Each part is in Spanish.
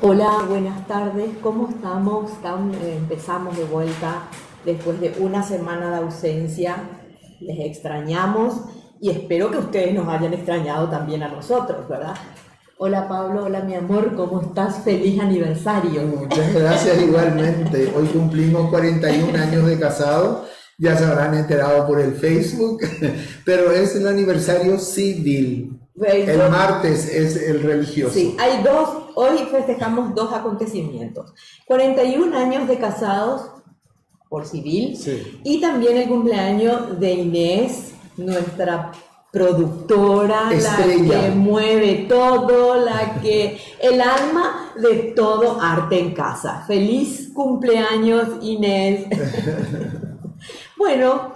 Hola, buenas tardes, ¿cómo estamos? Empezamos de vuelta después de una semana de ausencia. Les extrañamos y espero que ustedes nos hayan extrañado también a nosotros, ¿verdad? Hola Pablo, hola mi amor, ¿cómo estás? ¡Feliz aniversario! Muchas gracias igualmente. Hoy cumplimos 41 años de casado. Ya se habrán enterado por el Facebook, pero es el aniversario civil. El martes es el religioso. Sí, hoy festejamos dos acontecimientos. 41 años de casados por civil, sí, y también el cumpleaños de Inés, nuestra productora, estrella, la que mueve todo, el alma de todo arte en casa. ¡Feliz cumpleaños, Inés! Bueno,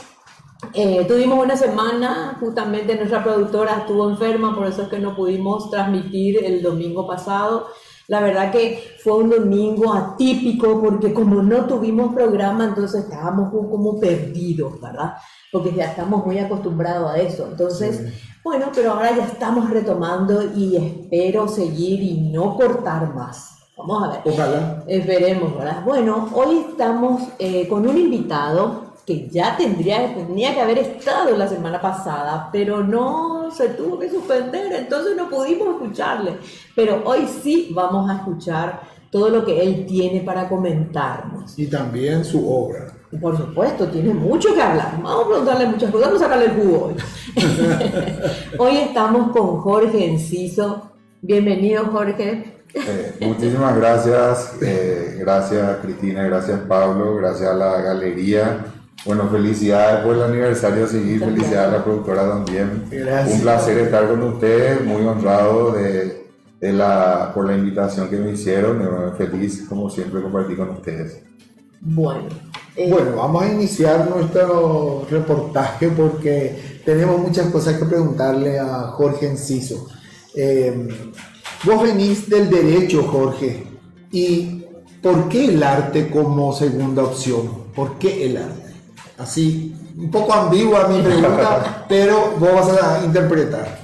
tuvimos una semana, justamente nuestra productora estuvo enferma, por eso es que no pudimos transmitir el domingo pasado. La verdad que fue un domingo atípico porque como no tuvimos programa, entonces estábamos como perdidos, ¿verdad? Porque ya estamos muy acostumbrados a eso. Entonces, bueno, pero ahora ya estamos retomando y espero seguir y no cortar más. Vamos a ver. Ojalá. Esperemos, ¿verdad? Bueno, hoy estamos con un invitado que ya tenía que haber estado la semana pasada, pero no se tuvo que suspender, entonces no pudimos escucharle. Pero hoy sí vamos a escuchar todo lo que él tiene para comentarnos. Y también su obra. Por supuesto, tiene mucho que hablar. Vamos a preguntarle muchas cosas, vamos a sacarle el jugo hoy. Hoy estamos con Jorge Enciso. Bienvenido, Jorge. Muchísimas gracias, gracias Cristina, gracias Pablo, gracias a la galería. Bueno, felicidades por el aniversario civil, felicidades a la productora también. Gracias. Un placer estar con ustedes, muy honrado por la invitación que me hicieron. Feliz, como siempre, compartir con ustedes. Bueno, vamos a iniciar nuestro reportaje porque tenemos muchas cosas que preguntarle a Jorge Enciso. Vos venís del derecho, Jorge, ¿y por qué el arte como segunda opción? ¿Por qué el arte? Así, un poco ambigua mi pregunta, pero vos vas a interpretar.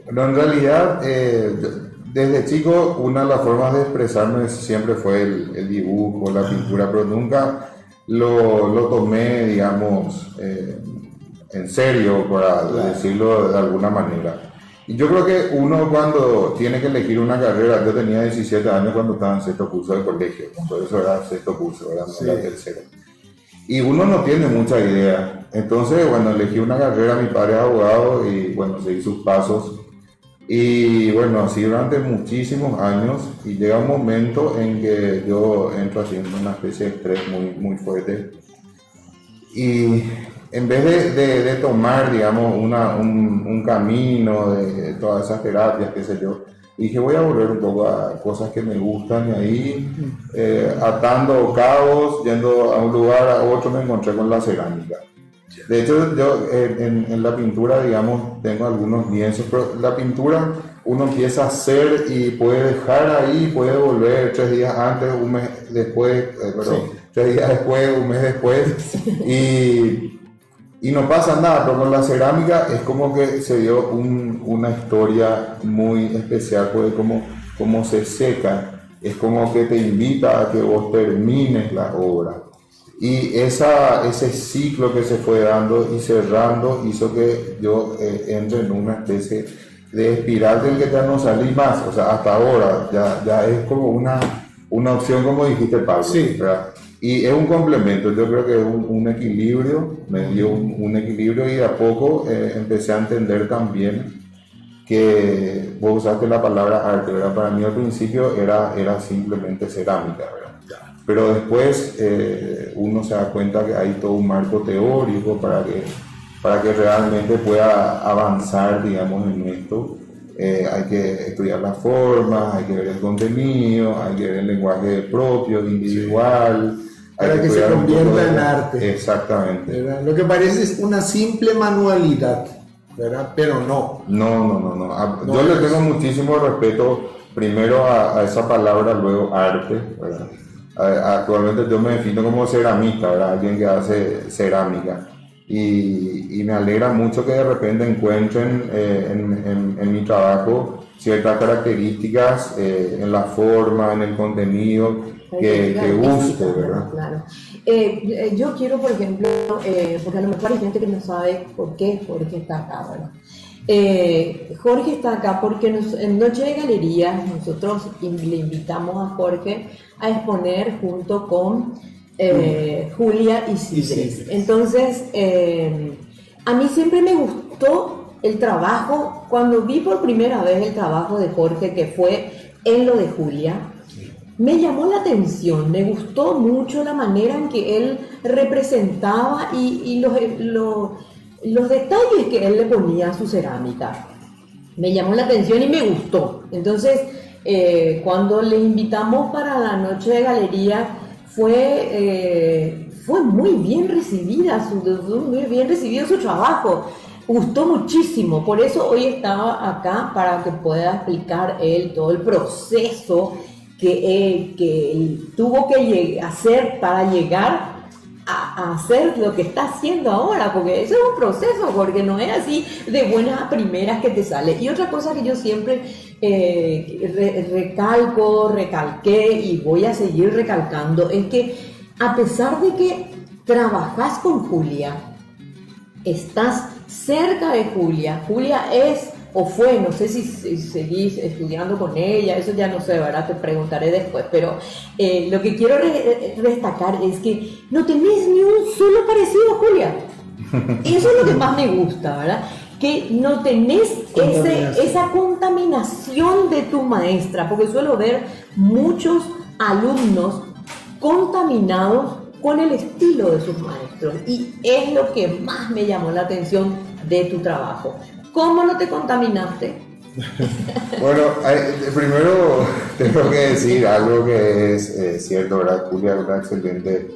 Bueno, en realidad, desde chico, una de las formas de expresarme siempre fue el dibujo, la pintura, pero nunca lo tomé, digamos, en serio, para decirlo de alguna manera. Y yo creo que uno cuando tiene que elegir una carrera, yo tenía 17 años cuando estaba en sexto curso de colegio, por eso era sexto curso, era tercero. Y uno no tiene mucha idea. Entonces, bueno, elegí una carrera, mi padre es abogado y bueno, seguí sus pasos. Y bueno, así durante muchísimos años y llega un momento en que yo entro haciendo una especie de estrés muy, muy fuerte. Y en vez de tomar, digamos, un camino de todas esas terapias, qué sé yo, dije voy a volver un poco a cosas que me gustan y ahí atando cabos, yendo a un lugar a otro, me encontré con la cerámica. De hecho, yo en la pintura, digamos, tengo algunos lienzos, pero la pintura uno empieza a hacer y puede dejar ahí, puede volver 3 días antes, un mes después, 3 días después, un mes después, y no pasa nada, pero con la cerámica es como que se dio una historia muy especial, porque como se seca, es como que te invita a que vos termines la obra. Y ese ciclo que se fue dando y cerrando hizo que yo entre en una especie de espiral del que ya no salí más, o sea, hasta ahora ya es como una opción, como dijiste, Pablo, sí, ¿verdad? Y es un complemento, yo creo que es un equilibrio, me dio un equilibrio y de a poco empecé a entender también que vos usaste la palabra arte, ¿verdad? Para mí al principio era simplemente cerámica, ¿verdad? Pero después uno se da cuenta que hay todo un marco teórico para que realmente pueda avanzar, digamos, en esto. Hay que estudiar las formas, hay que ver el contenido, hay que ver el lenguaje propio, individual. Para que se convierta en arte. Exactamente. ¿Verdad? Lo que parece es una simple manualidad, ¿verdad? Pero no. No. Yo le tengo muchísimo respeto primero a esa palabra, luego arte, ¿verdad? Actualmente yo me defino como ceramista, ¿verdad? Alguien que hace cerámica. Y me alegra mucho que de repente encuentren en mi trabajo ciertas características en la forma, en el contenido que guste, ¿verdad? Claro. Yo quiero, por ejemplo, porque a lo mejor hay gente que no sabe por qué Jorge está acá, ¿verdad? Jorge está acá porque en Noche de Galería nosotros le invitamos a Jorge a exponer junto con Julia y Sidres. Entonces, a mí siempre me gustó el trabajo, cuando vi por primera vez el trabajo de Jorge, que fue en lo de Julia, me llamó la atención, me gustó mucho la manera en que él representaba y los detalles que él le ponía a su cerámica. Me llamó la atención y me gustó. Entonces, cuando le invitamos para la Noche de Galería, fue muy bien muy bien recibido su trabajo. Gustó muchísimo. Por eso hoy estaba acá para que pueda explicar él todo el proceso que él tuvo que hacer para llegar a hacer lo que está haciendo ahora, porque eso es un proceso, porque no es así de buenas a primeras que te sale. Y otra cosa que yo siempre recalqué y voy a seguir recalcando, es que a pesar de que trabajas con Julia, estás cerca de Julia, Julia es o fue, no sé si seguís estudiando con ella, eso ya no sé, ¿verdad? Te preguntaré después, pero lo que quiero destacar es que no tenés ni un solo parecido a Julia. Eso es lo que más me gusta, ¿verdad? Que no tenés esa contaminación de tu maestra, porque suelo ver muchos alumnos contaminados con el estilo de sus maestros, y es lo que más me llamó la atención de tu trabajo. ¿Cómo no te contaminaste? Bueno, primero tengo que decir algo que es cierto, ¿verdad? Julia es una excelente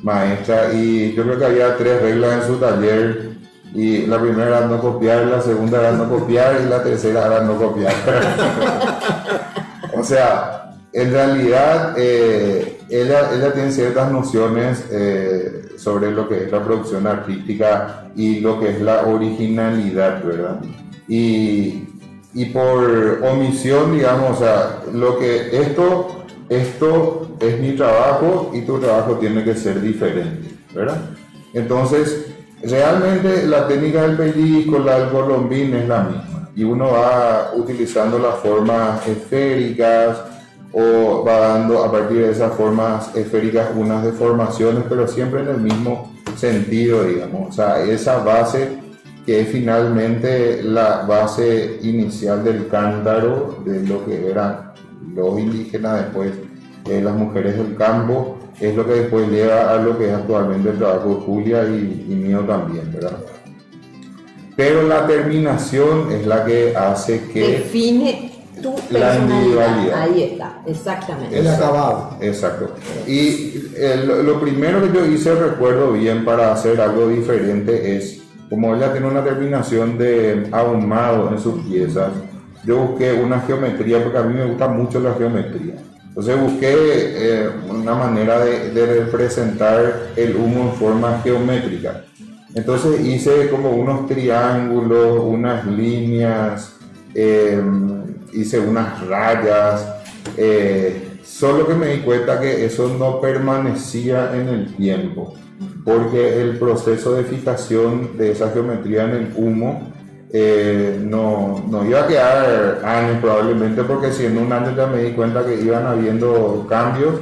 maestra y yo creo que había 3 reglas en su taller, y la primera era no copiar, la segunda era no copiar y la tercera era no copiar. O sea, en realidad ella tiene ciertas nociones sobre lo que es la producción artística y lo que es la originalidad, ¿verdad? Y por omisión, digamos, o sea, esto es mi trabajo y tu trabajo tiene que ser diferente, ¿verdad? Entonces, realmente la técnica del pellizco, la del colombín es la misma, y uno va utilizando las formas esféricas o va dando a partir de esas formas esféricas unas deformaciones, pero siempre en el mismo sentido, digamos. O sea, esa base que es finalmente la base inicial del cántaro, de lo que eran los indígenas, después las mujeres del campo, es lo que después lleva a lo que es actualmente el trabajo de Julia y mío también, ¿verdad? Pero la terminación es la que hace que define tu la individualidad. Ahí está, exactamente. El acabado. Exacto. Y lo primero que yo hice, recuerdo bien, para hacer algo diferente es, como ella tiene una terminación de ahumado en sus piezas, yo busqué una geometría, porque a mí me gusta mucho la geometría. Entonces busqué una manera de representar el humo en forma geométrica. Entonces hice como unos triángulos, unas líneas, hice unas rayas, solo que me di cuenta que eso no permanecía en el tiempo, porque el proceso de fijación de esa geometría en el humo no iba a quedar años probablemente, porque si en un año ya me di cuenta que iban habiendo cambios.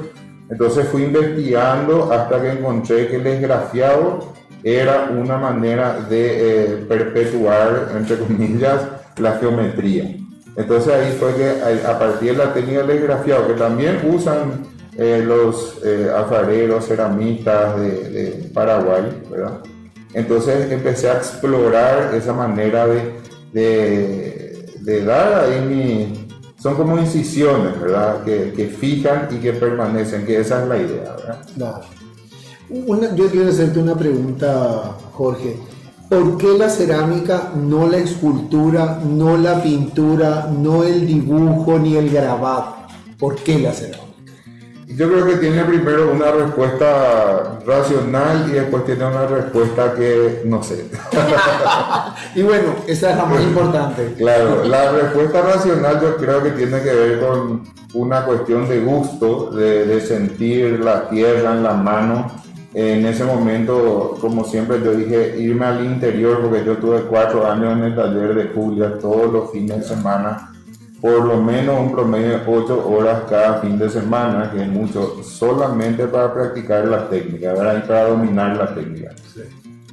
Entonces fui investigando hasta que encontré que el esgrafiado era una manera de perpetuar, entre comillas, la geometría. Entonces ahí fue que a partir de la técnica del esgrafiado, que también usan los alfareros, ceramistas de Paraguay, ¿verdad? Entonces empecé a explorar esa manera de dar ahí son como incisiones, ¿verdad? Que fijan y que permanecen, que esa es la idea, ¿verdad? Claro. Yo quiero hacerte una pregunta, Jorge. ¿Por qué la cerámica, no la escultura, no la pintura, no el dibujo ni el grabado? ¿Por qué la cerámica? Yo creo que tiene primero una respuesta racional y después tiene una respuesta que no sé. Y bueno, esa es la más importante. Claro, la respuesta racional yo creo que tiene que ver con una cuestión de gusto, de sentir la tierra en la mano. En ese momento, como siempre yo dije, irme al interior, porque yo tuve 4 años en el taller de Julia todos los fines de semana, por lo menos un promedio de 8 horas cada fin de semana, que es mucho, solamente para practicar la técnica, ¿verdad? Y para dominar la técnica. Sí.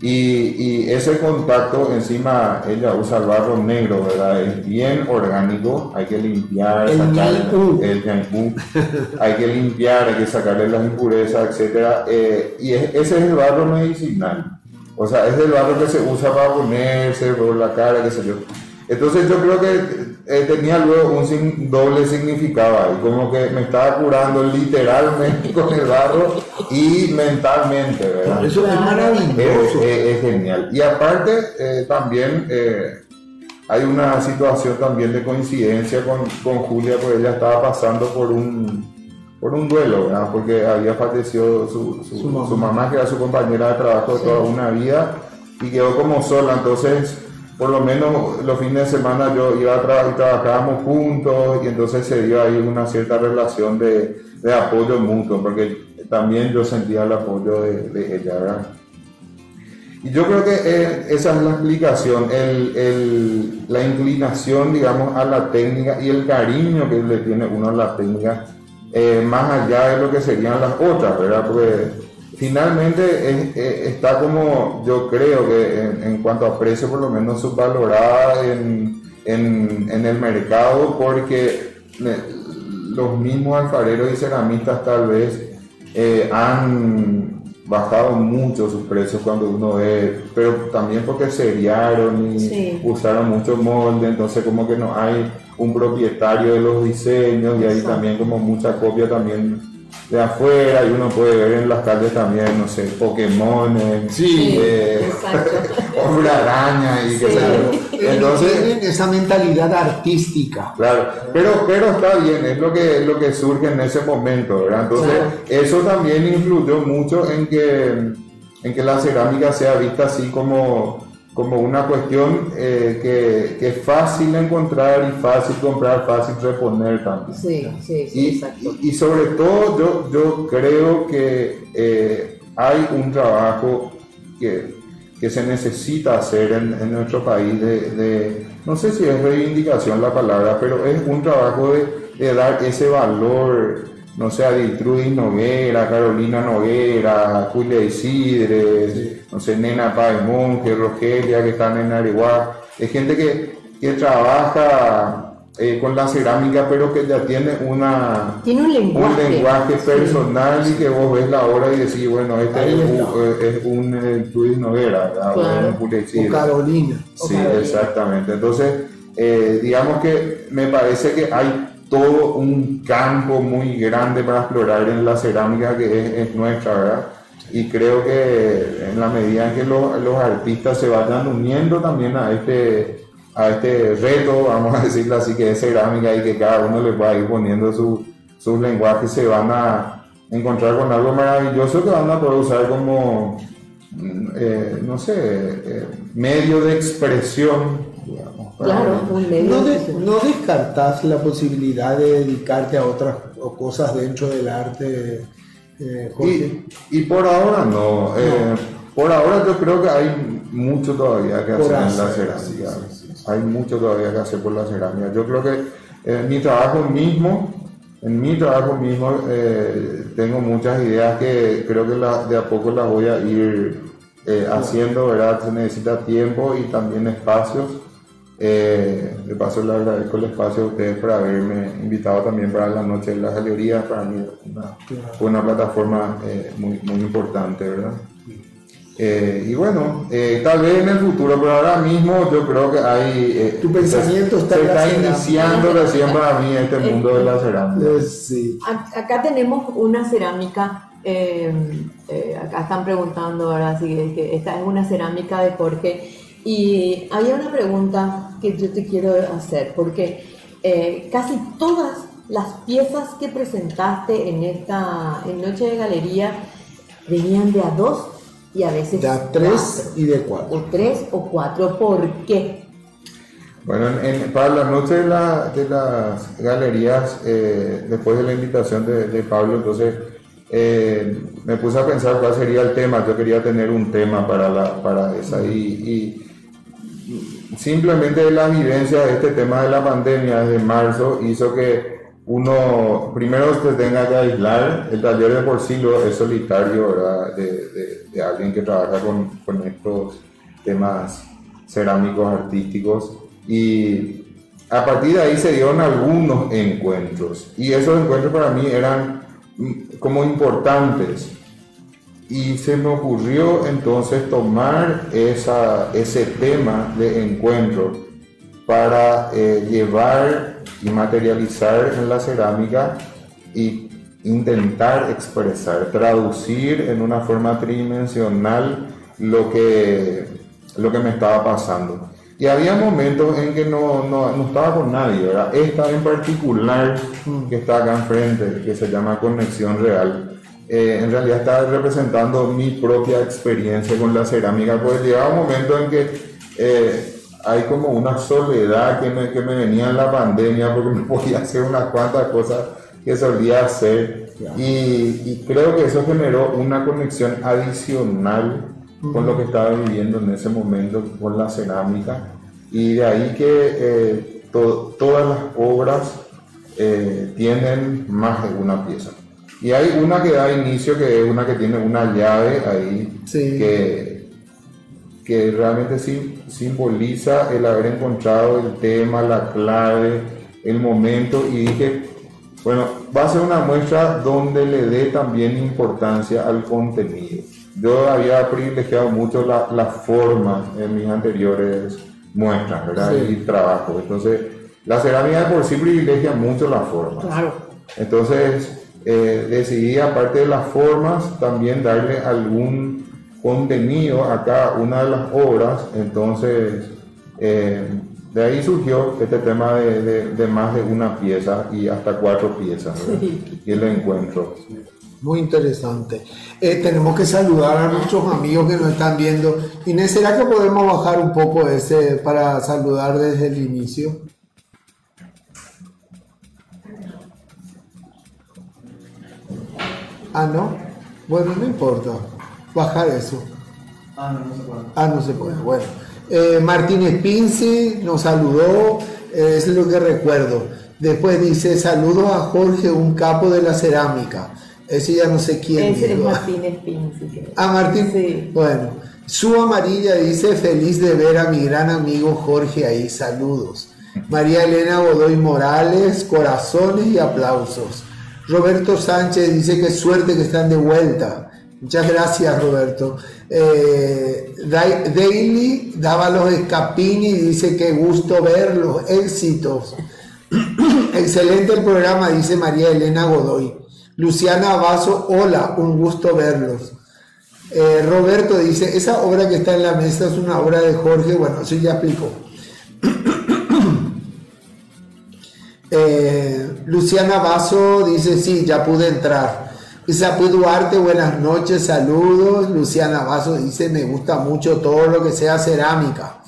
Y ese contacto, encima ella usa el barro negro, ¿verdad? Es bien orgánico, hay que limpiar, El sacarle ñaipú. el ñaipú, hay que limpiar, hay que sacarle las impurezas, etc. Ese es el barro medicinal, o sea, es el barro que se usa para ponerse por la cara, qué sé yo. Entonces yo creo que tenía luego un doble significado ahí, como que me estaba curando literalmente con el barro y mentalmente, ¿verdad? Eso es maravilloso. Es genial. Y aparte también hay una situación también de coincidencia con Julia, porque ella estaba pasando por un duelo, ¿verdad? Porque había fallecido su mamá, que era su compañera de trabajo de toda una vida, y quedó como sola. Entonces, por lo menos los fines de semana yo iba a trabajar y trabajábamos juntos, y entonces se dio ahí una cierta relación de apoyo mutuo, porque también yo sentía el apoyo de ella, ¿verdad? Y yo creo que esa es la explicación, la inclinación, digamos, a la técnica y el cariño que le tiene uno a la técnica, más allá de lo que serían las otras, ¿verdad? Porque finalmente está como, yo creo que en cuanto a precio, por lo menos subvalorada en el mercado, porque los mismos alfareros y ceramistas tal vez han bajado mucho sus precios cuando uno ve, pero también porque seriaron y usaron mucho molde, entonces como que no hay un propietario de los diseños, y hay también como mucha copia también de afuera, y uno puede ver en las calles también, no sé, Pokémon, Hombre Araña y qué sé yo. Entonces tienen esa mentalidad artística. Claro, pero está bien, es lo que surge en ese momento, ¿verdad? Entonces, eso también influyó mucho en que la cerámica sea vista así como una cuestión que es fácil encontrar y fácil comprar, fácil reponer también. Sí, exacto. Y sobre todo yo creo que hay un trabajo que se necesita hacer en nuestro país no sé si es reivindicación la palabra, pero es un trabajo de dar ese valor, no sé, a Diltrudis Noguera, Carolina Noguera, Julia Isidre, no sé, Nena Páez Monge, Rogelia, que están en Areguá. Es gente que trabaja con la cerámica, pero que ya tiene un lenguaje personal, y que vos ves la obra y decís, bueno, este es un Diltrudis Noguera, ¿verdad? Claro. O Carolina. Sí, exactamente. Entonces, digamos que me parece que hay todo un campo muy grande para explorar en la cerámica, que es nuestra, ¿verdad? Y creo que en la medida en que los artistas se vayan uniendo también a este reto, vamos a decirlo así, que es cerámica, y que cada uno le va a ir poniendo sus lenguajes, se van a encontrar con algo maravilloso que van a poder usar como, no sé, medio de expresión, digamos. Claro, un medio. ¿No descartás la posibilidad de dedicarte a otras cosas dentro del arte, Jorge? Y por ahora no. Por ahora yo creo que hay mucho todavía que hacer en la cerámica. Hay mucho todavía que hacer por la cerámica. Yo creo que en mi trabajo mismo tengo muchas ideas que creo que de a poco las voy a ir haciendo, ¿verdad? Se necesita tiempo y también espacios. De paso le agradezco el espacio a ustedes por haberme invitado también para la noche de las galerías. Para mí una plataforma muy, muy importante, ¿verdad? Y bueno, tal vez en el futuro, pero ahora mismo yo creo que hay... tu pensamiento se está iniciando recién para mí este mundo de la cerámica. Sí. Acá tenemos una cerámica, acá están preguntando ahora si que esta es una cerámica de Jorge, y había una pregunta que yo te quiero hacer, porque casi todas las piezas que presentaste en Noche de Galería venían de a 2 y a veces de a 3 y de 4. O 3 o 4, ¿por qué? Bueno, para la noche de las galerías, después de la invitación de Pablo, entonces me puse a pensar cuál sería el tema. Yo quería tener un tema para esa y simplemente la vivencia de este tema de la pandemia desde marzo hizo que uno primero se tenga que aislar. El taller de por sí es solitario, ¿verdad? De alguien que trabaja con estos temas cerámicos artísticos, y a partir de ahí se dieron algunos encuentros y esos encuentros para mí eran como importantes, y se me ocurrió entonces tomar ese tema de encuentro para llevar y materializar en la cerámica y intentar expresar, traducir en una forma tridimensional lo que me estaba pasando. Y había momentos en que no estaba con nadie, ¿verdad? Esta en particular, que está acá enfrente, que se llama Conexión Real, en realidad está representando mi propia experiencia con la cerámica, porque llegaba un momento en que hay como una soledad que me venía en la pandemia, porque no podía hacer unas cuantas cosas que solía hacer, y creo que eso generó una conexión adicional con lo que estaba viviendo en ese momento con la cerámica, y de ahí que todas las obras tienen más de una pieza, y hay una que da inicio, que es una que tiene una llave ahí, sí, que realmente simboliza el haber encontrado el tema, la clave, el momento, y dije, bueno, va a ser una muestra donde le dé también importancia al contenido. Yo había privilegiado mucho la forma en mis anteriores muestras, ¿verdad? Sí. Y trabajos. Entonces, la cerámica de por sí privilegia mucho las formas. Claro. Entonces, decidí, aparte de las formas, también darle algún contenido a cada una de las obras. Entonces, de ahí surgió este tema de más de una pieza y hasta 4 piezas, ¿verdad? Sí. Y el encuentro. Muy interesante. Tenemos que saludar a nuestros amigos que nos están viendo. Inés, ¿será que podemos bajar un poco para saludar desde el inicio? Ah, ¿no? Bueno, no importa. Bajar eso. No se puede. No se puede. Bueno. Martínez Pinci nos saludó, es lo que recuerdo. Después dice, saludos a Jorge, un capo de la cerámica. Ese ya no sé quién. Ese es Martínez Pinci. Martín. Sí. Bueno, Su Amarilla dice, feliz de ver a mi gran amigo Jorge ahí, saludos. María Elena Godoy Morales, corazones y aplausos. Roberto Sánchez dice que suerte que están de vuelta. Muchas gracias, Roberto. Daily Dávalos Escapini dice que gusto verlos, éxitos. Excelente el programa, dice María Elena Godoy. Luciana Vaso, hola, un gusto verlos. Roberto dice, esa obra que está en la mesa es una obra de Jorge. Bueno, eso ya explicó. Luciana Vaso dice, sí, ya pude entrar. Isapu Duarte, buenas noches, saludos. Luciana Vaso dice, me gusta mucho todo lo que sea cerámica.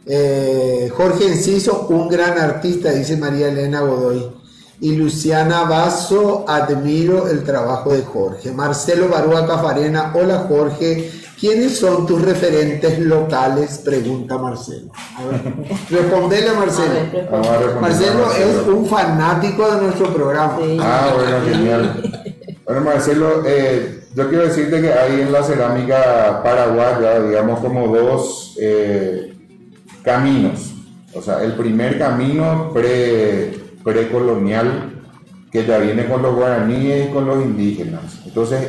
Jorge Enciso, un gran artista, dice María Elena Godoy. Y Luciana Vaso, admiro el trabajo de Jorge. Marcelo Barúa Cafarena, hola Jorge, ¿quiénes son tus referentes locales? Pregunta Marcelo. A ver, respondele a Marcelo. Marcelo es un fanático de nuestro programa. Sí. Bueno, genial. Bueno, Marcelo, yo quiero decirte que hay en la cerámica paraguaya, digamos, como 2 caminos. O sea, el primer camino precolonial, que ya viene con los guaraníes y con los indígenas. Entonces,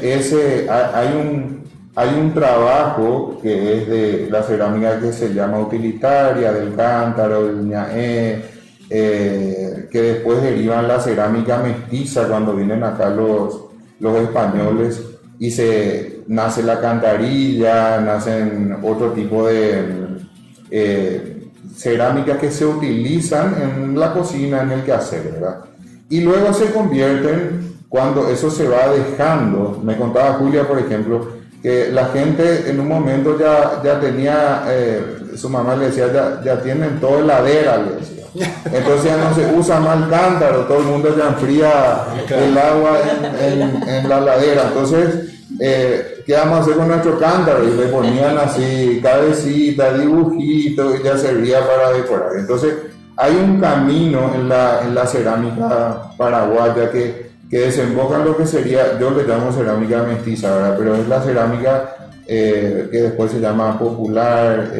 hay un trabajo que es de la cerámica que se llama utilitaria, del cántaro, del ñaé, que después derivan la cerámica mestiza cuando vienen acá los españoles, y nace la cantarilla, nacen otro tipo de cerámicas que se utilizan en la cocina, en el quehacer, ¿verdad? y luego se convierten, cuando eso se va dejando. Me contaba Julia, por ejemplo, que la gente en un momento ya tenía, su mamá le decía, ya tienen todo heladera, le decía. Entonces ya no se usa más el cántaro, todo el mundo ya enfría el agua en la heladera. Entonces, ¿qué vamos a hacer con nuestro cántaro? Y le ponían así cabecita, dibujito, y ya servía para decorar. Entonces, hay un camino en la cerámica paraguaya que desemboca en lo que sería, yo le llamo cerámica mestiza, ¿verdad? Pero es la cerámica que después se llama popular,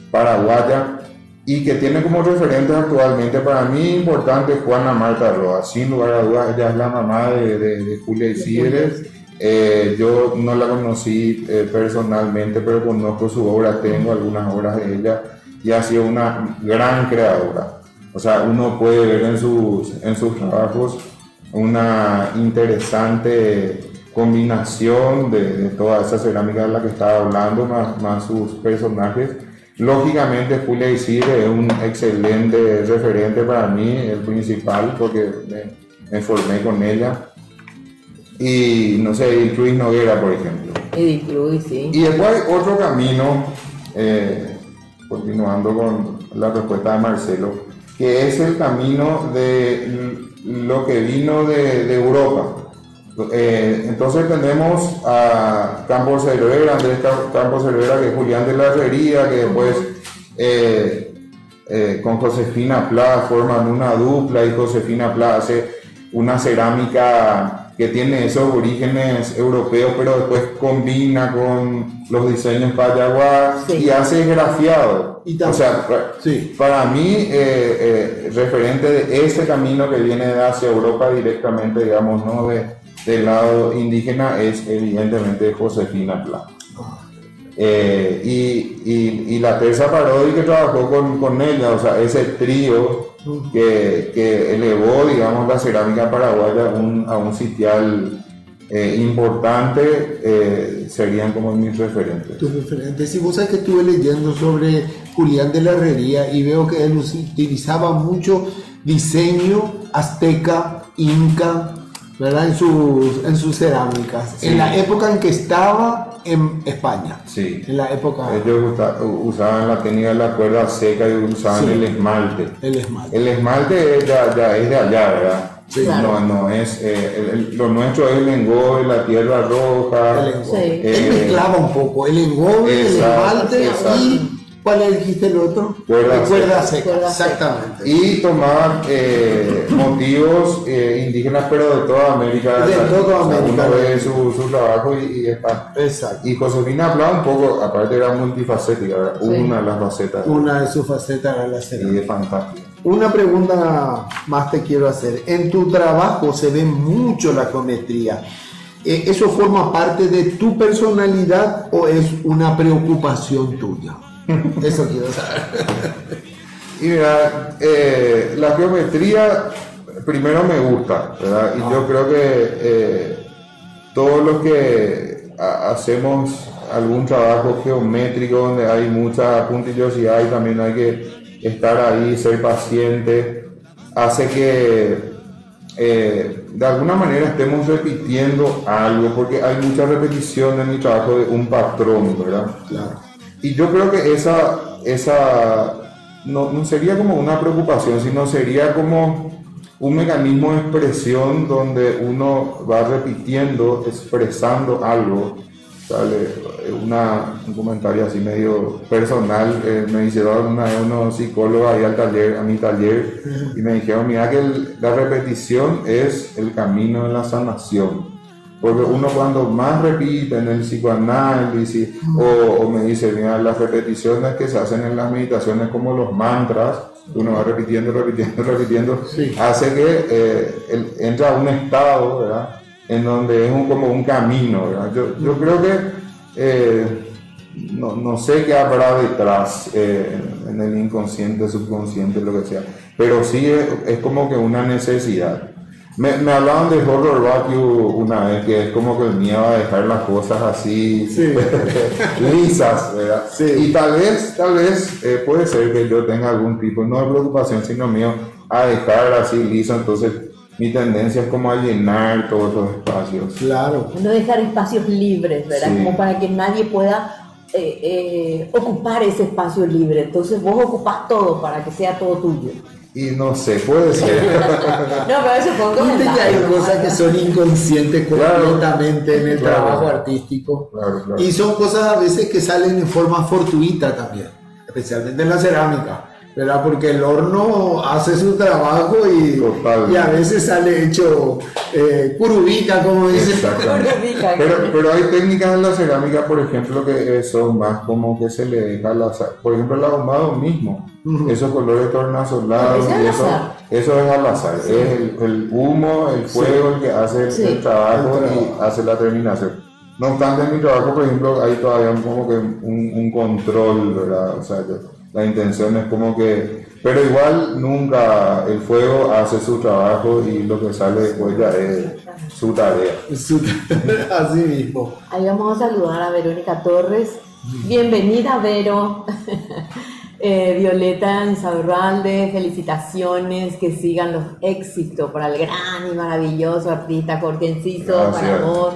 paraguaya, y que tiene como referentes actualmente para mí importante Juana Marta Roa. Sin lugar a dudas, ella es la mamá de Julia Isidres. Yo no la conocí personalmente, pero conozco su obra, tengo algunas obras de ella, y ha sido una gran creadora. O sea, uno puede ver en sus trabajos una interesante combinación de toda esa cerámica de la que estaba hablando, más sus personajes. Lógicamente Julia Isidre es un excelente referente para mí, el principal, porque me formé con ella. Y no sé, Edith Luis Noguera, por ejemplo. Edith Luis, sí. Y después hay otro camino, continuando con la respuesta de Marcelo, que es el camino de lo que vino de Europa. Entonces tenemos a Campos Cervera, Andrés Campos Cervera, que es Julián de la Herrería, que después con Josefina Pla forman una dupla, y Josefina Pla hace una cerámica que tiene esos orígenes europeos, pero después combina con los diseños payaguá, sí, y hace grafiado. O sea, sí, para mí, referente de ese camino que viene hacia Europa directamente, digamos, no del lado indígena, es evidentemente Josefina Pla. Y la Teresa Parodi, que trabajó con ella, o sea, ese trío que elevó, digamos, la cerámica paraguaya a un sitial importante, serían como mis referentes. Tus referentes. Si vos sabes que estuve leyendo sobre Julián de la Herrería y veo que él utilizaba mucho diseño azteca, inca, ¿verdad? En sus cerámicas. Sí. En la época en que estaba en España. Sí. En la época. Ellos usaban la técnica de la cuerda seca y usaban, sí, el esmalte. El esmalte. El esmalte ya es de allá, ¿verdad? Sí. Claro. No es. Lo nuestro es el engobe, la tierra roja. Sí. Él mezclaba un poco el engobe, el esmalte, y. ¿Cuál dijiste el otro? Cuerda seca. Exactamente. Y tomaban motivos indígenas, pero de toda América. De toda América. Uno ve su trabajo y está. Exacto. Y Josefina hablaba un poco, aparte era multifacética, ¿verdad? Sí. Una de las facetas. Una de sus facetas era la cerámica. Y es fantástica. Una pregunta más te quiero hacer. En tu trabajo se ve mucho la geometría. ¿Eso forma parte de tu personalidad o es una preocupación tuya? Eso quiero saber. Y mira, la geometría primero me gusta, ¿verdad? Y yo creo que todos los que hacemos algún trabajo geométrico donde hay mucha puntillosidad y también hay que estar ahí, ser paciente, hace que de alguna manera estemos repitiendo algo, porque hay mucha repetición en mi trabajo de un patrón, ¿verdad? Claro. Y yo creo que esa no sería como una preocupación, sino sería como un mecanismo de expresión donde uno va repitiendo, expresando algo. ¿Sale? Un comentario así medio personal, me hicieron una vez unos psicólogos ahí a mi taller, y me dijeron, mira que la repetición es el camino de la sanación. Porque uno cuando más repite en el psicoanálisis, o me dice, mira, las repeticiones que se hacen en las meditaciones como los mantras, uno va repitiendo, sí, hace que entra a un estado, ¿verdad?, en donde es como un camino, ¿verdad? Yo creo que no sé qué habrá detrás en el inconsciente, subconsciente, lo que sea, pero sí es como que una necesidad. Me hablaban de horror vacuum una vez, que es como que el miedo a dejar las cosas así, sí, lisas, ¿verdad? Sí. Y tal vez puede ser que yo tenga algún tipo, no de preocupación, sino miedo a dejar así liso. Entonces mi tendencia es como a llenar todos los espacios. Claro. No dejar espacios libres, ¿verdad? Sí. Como para que nadie pueda ocupar ese espacio libre. Entonces vos ocupás todo para que sea todo tuyo. Y no sé, puede ser. No, pero eso fue un Viste que hay comentario. cosas que son inconscientes Claro. completamente en el Claro. trabajo artístico. Claro, claro. Y son cosas a veces que salen en forma fortuita también, especialmente en la cerámica, ¿verdad? Porque el horno hace su trabajo Totalmente. y a veces sale hecho curubica, como dicen. Exactamente. Urubica. Pero hay técnicas en la cerámica, por ejemplo, que son más como que se le deja al azar. Por ejemplo, el ahumado mismo, Ujú. esos colores tornasolados, Ese es al y eso, azar. eso es al azar. Es el humo, el fuego el que hace Sí. el trabajo El y trabajo. hace la terminación. No obstante, en mi trabajo, por ejemplo, hay todavía como que un control, ¿verdad? O sea, la intención es como que... Pero igual nunca el fuego hace su trabajo y lo que sale después ya es su tarea. Así mismo. Ahí vamos a saludar a Verónica Torres. Bienvenida, Vero. Violeta Insaurralde, felicitaciones, que sigan los éxitos para el gran y maravilloso artista Jorge Enciso, Gracias. para vos.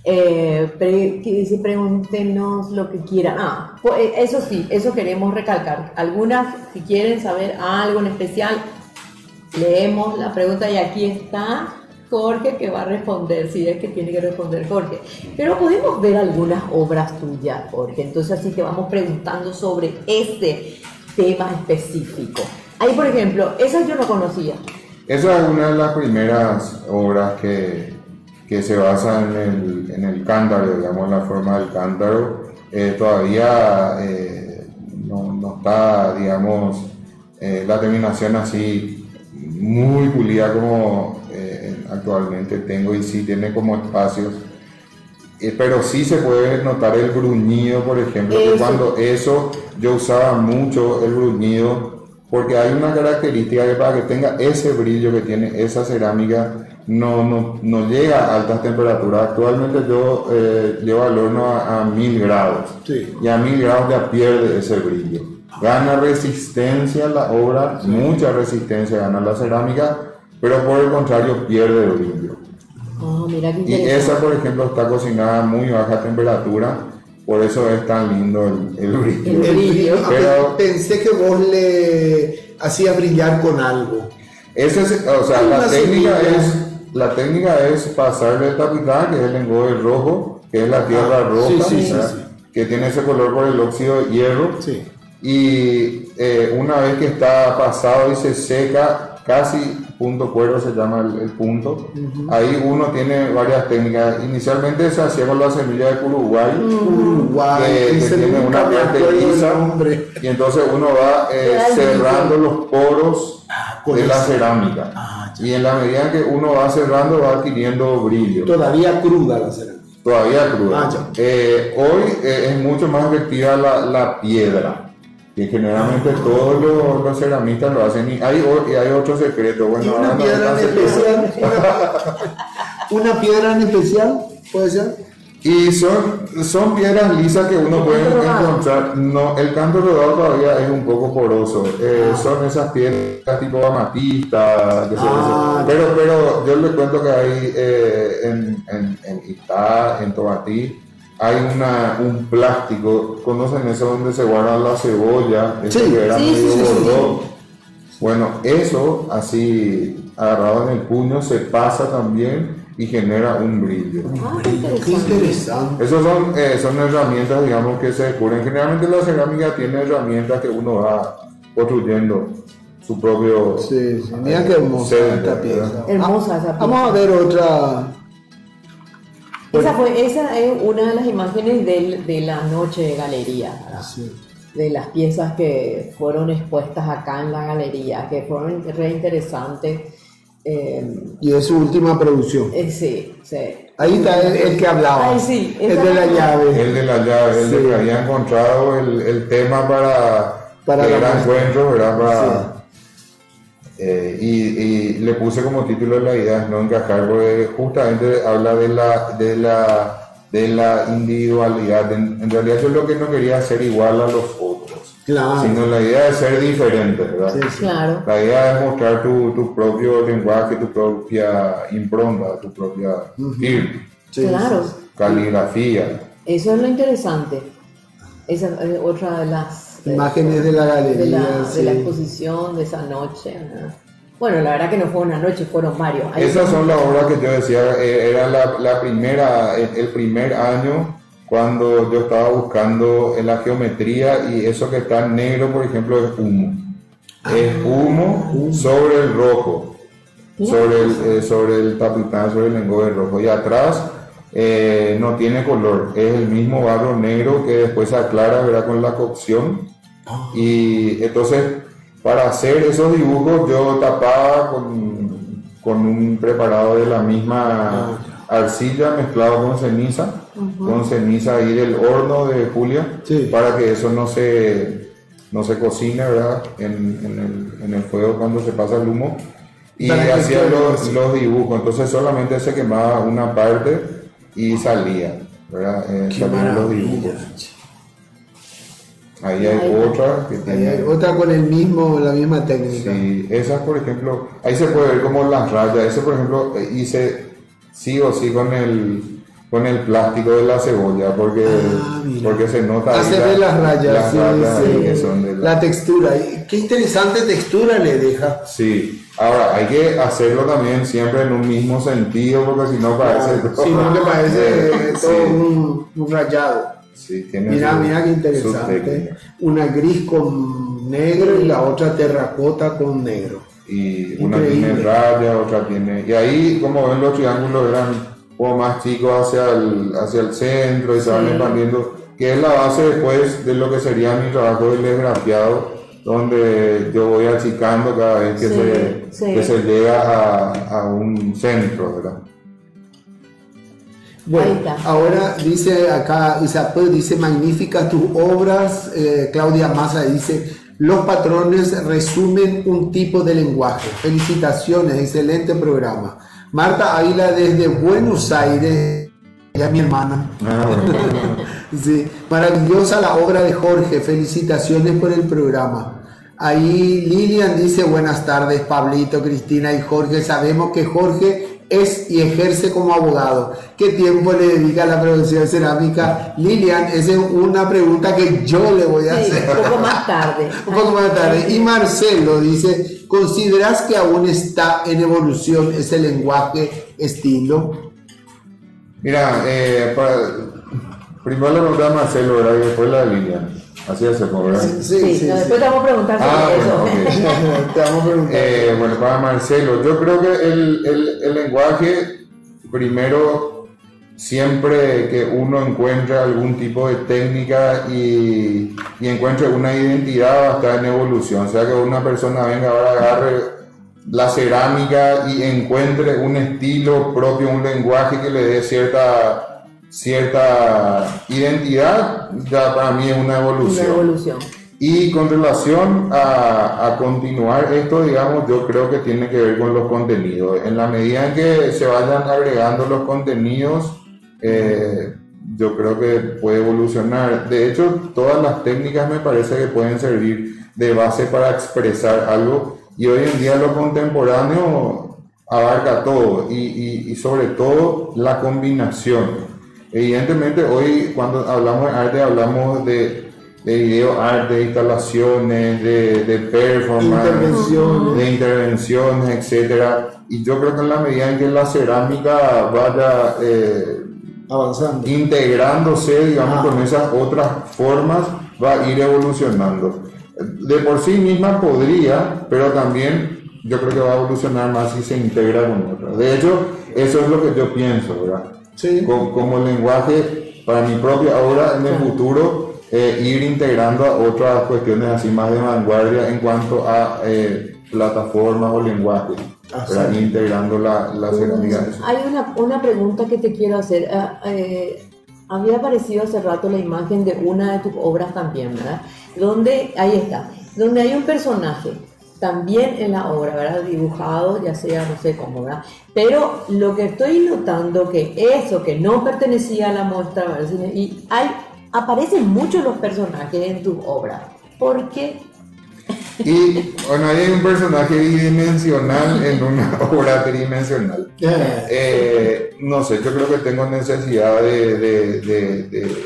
Que dice, pregúntenos lo que quieran. Pues, eso sí, eso queremos recalcar. Algunas, si quieren saber algo en especial, leemos la pregunta y aquí está Jorge que va a responder, si es que tiene que responder Jorge. Pero podemos ver algunas obras tuyas, Jorge. Entonces así te vamos preguntando sobre este tema específico. Ahí, por ejemplo, esa yo no conocía. Esa es una de las primeras obras que se basa en el cántaro, digamos, la forma del cántaro. Todavía no está, digamos, la terminación así muy pulida como actualmente tengo, y sí tiene como espacios. Pero sí se puede notar el bruñido, por ejemplo, que Eso. cuando eso yo usaba mucho el bruñido, porque hay una característica que para que tenga ese brillo que tiene esa cerámica, no llega a altas temperaturas. Actualmente yo llevo al horno a 1000 grados, Sí. y a 1000 grados ya pierde ese brillo. Gana resistencia la obra, mucha resistencia gana la cerámica, pero por el contrario pierde el brillo. Mira qué Y interesante. esa, por ejemplo, está cocinada a muy baja temperatura, por eso es tan lindo el brillo. El brillo. Pero- Pensé que vos le hacías brillar con algo. Ese es, o sea, Una la técnica es pasarle el tapizar, que es el engobe rojo, que es la tierra roja, sí, ¿verdad? sí. Que tiene ese color por el óxido de hierro. Sí. Y una vez que está pasado y se seca, casi punto cuero se llama el punto, ahí uno tiene varias técnicas. Inicialmente se hacía con la semilla de Uruguay, Uruguay, que ese tiene nunca una me parte acuerdo del lisa, nombre. y entonces uno va da el cerrando brillo. los poros con de la eso. cerámica. Ya. Y en la medida que uno va cerrando, va adquiriendo brillo. Todavía cruda la cerámica. Todavía cruda. Ya. Hoy es mucho más efectiva la piedra, que generalmente todos los ceramistas lo hacen. Y hay otro secreto. Bueno, ¿Y ahora una no piedra es en tan secreto. especial? ¿Una piedra en especial? ¿Puede ser? Y son piedras lisas que uno puede canto rodado. encontrar. No, el canto rodado todavía es un poco poroso. Son esas piedras tipo amatista, que se Ah, dice. Pero yo les cuento que hay en Itá, en Tomatí, hay un plástico. ¿Conocen eso donde se guarda la cebolla? Eso Sí, que era sí, medio sí, sí, bordó. Bueno, eso así agarrado en el puño se pasa también y genera un brillo. Qué Qué interesante. interesante. Esas son herramientas, digamos, que se descubren. Generalmente la cerámica tiene herramientas que uno va construyendo su propio... Sí, sí. Mira qué hermosa centro, esta pieza. ¿verdad? Hermosa esa pieza. Vamos a ver otra. Esa es una de las imágenes de la noche de galería, ¿verdad? Sí. De las piezas que fueron expuestas acá en la galería, que fueron re interesantes. Y es su última producción. Sí. Ahí está el que hablaba. Ay, sí, el esa de la no. llave. El de la llave, el de Sí. que había encontrado el tema para la el muestra. encuentro, ¿verdad? Y le puse como título la idea es no encajar, porque justamente habla de la individualidad. En realidad yo lo que no quería hacer igual a los otros. Claro. sino la idea es ser diferente, ¿verdad? Sí, sí. Claro. La idea es mostrar tu propio lenguaje, tu propia impronta, tu propia firma, Sí, Claro. sí, caligrafía. Eso es lo interesante. Esa es otra de las Imágenes de la galería, de la sí. exposición de esa noche, ¿no? Bueno, la verdad que no fue una noche, fueron varios. Ahí Esas son las obras que yo decía, era la primera, el primer año cuando yo estaba buscando en la geometría, y eso que está en negro, por ejemplo, es humo. Es humo sobre el rojo, sobre el tapitán, sobre el engobe rojo. Y atrás no tiene color, es el mismo barro negro que después se aclara, ¿verdad?, con la cocción. Y entonces, para hacer esos dibujos yo tapaba con un preparado de la misma arcilla mezclado con ceniza ahí del horno de Julia, Sí. para que eso no se cocine, ¿verdad?, en el fuego cuando se pasa el humo. Y Para que hacía quede los dibujos, entonces solamente se quemaba una parte y salía, ¿verdad? Qué Salían los maravilla. dibujos. Ahí hay Ahí. otra que Ahí tiene... hay otra con la misma técnica. Sí, esas por ejemplo, ahí se puede ver como las rayas. Ese por ejemplo hice sí o sí con el plástico de la cebolla, porque Mira. porque se nota ahí Hace ver las rayas, sí, ahí sí. que son de La textura. Y qué interesante textura le deja. Sí, ahora hay que hacerlo también siempre en un mismo sentido, porque si no parece todo- Si no, le parece Sí, todo un rayado. sí, tiene Mira, su- mira qué su interesante. técnica. Una gris con negro y la otra terracota con negro. Y una Increíble. tiene rayas, otra tiene... Y ahí, como ven, los triángulos eran un poco más chicos hacia el centro y se van expandiendo, que es la base después de lo que sería mi trabajo del esgrafiado, donde yo voy achicando cada vez que, Sí. que se llega a un centro, ¿verdad? Bueno, Ahí está. ahora dice acá Isabel, dice magníficas tus obras. Claudia Massa dice los patrones resumen un tipo de lenguaje. Felicitaciones, excelente programa. Marta Ávila desde Buenos Aires, ya mi hermana. Sí, maravillosa la obra de Jorge, felicitaciones por el programa. Ahí Lilian dice buenas tardes Pablito, Cristina y Jorge. Sabemos que Jorge es y ejerce como abogado. ¿Qué tiempo le dedica a la producción de cerámica? Lilian, esa es una pregunta que yo le voy a Sí, hacer. un poco más tarde. Un poco más tarde. Y Marcelo dice, ¿consideras que aún está en evolución ese lenguaje estilo? Mira, primero la pregunta de Marcelo, ¿verdad? Y después la de Lilian. Así hacemos, ¿verdad? Sí, no, después te vamos a preguntar sobre eso. Bueno, ok. Te vamos a preguntar. Bueno, para Marcelo, yo creo que el lenguaje, primero, siempre que uno encuentre algún tipo de técnica y encuentre una identidad, va a estar en evolución. O sea, que una persona venga ahora, agarre la cerámica y encuentre un estilo propio, un lenguaje que le dé cierta identidad, ya para mí es una evolución. Una evolución. Y con relación a continuar esto, digamos, yo creo que tiene que ver con los contenidos. En la medida en que se vayan agregando los contenidos, yo creo que puede evolucionar. De hecho, todas las técnicas me parece que pueden servir de base para expresar algo, y hoy en día lo contemporáneo abarca todo y sobre todo la combinación. Evidentemente hoy cuando hablamos de arte hablamos de video arte, de instalaciones, de performance, de intervenciones, etcétera. Y yo creo que en la medida en que la cerámica vaya Avanzando. integrándose, digamos, con esas otras formas, va a ir evolucionando. De por sí misma podría, pero también yo creo que va a evolucionar más si se integra con otras. De hecho, eso es lo que yo pienso, ¿verdad? Sí. Como lenguaje para mi propia obra en el futuro, ir integrando a otras cuestiones así más de vanguardia en cuanto a plataformas o lenguajes, ¿verdad? Integrando la cerámica. Hay una pregunta que te quiero hacer. Había aparecido hace rato la imagen de una de tus obras también, ¿verdad? Donde, ahí está, donde hay un personaje también en la obra, ¿verdad? Dibujado, ya sea, no sé cómo, ¿verdad? Pero lo que estoy notando que eso que no pertenecía a la muestra, ¿verdad? Y aparecen muchos los personajes en tu obra. Porque Y bueno, ahí hay un personaje bidimensional en una obra tridimensional. No sé, yo creo que tengo necesidad de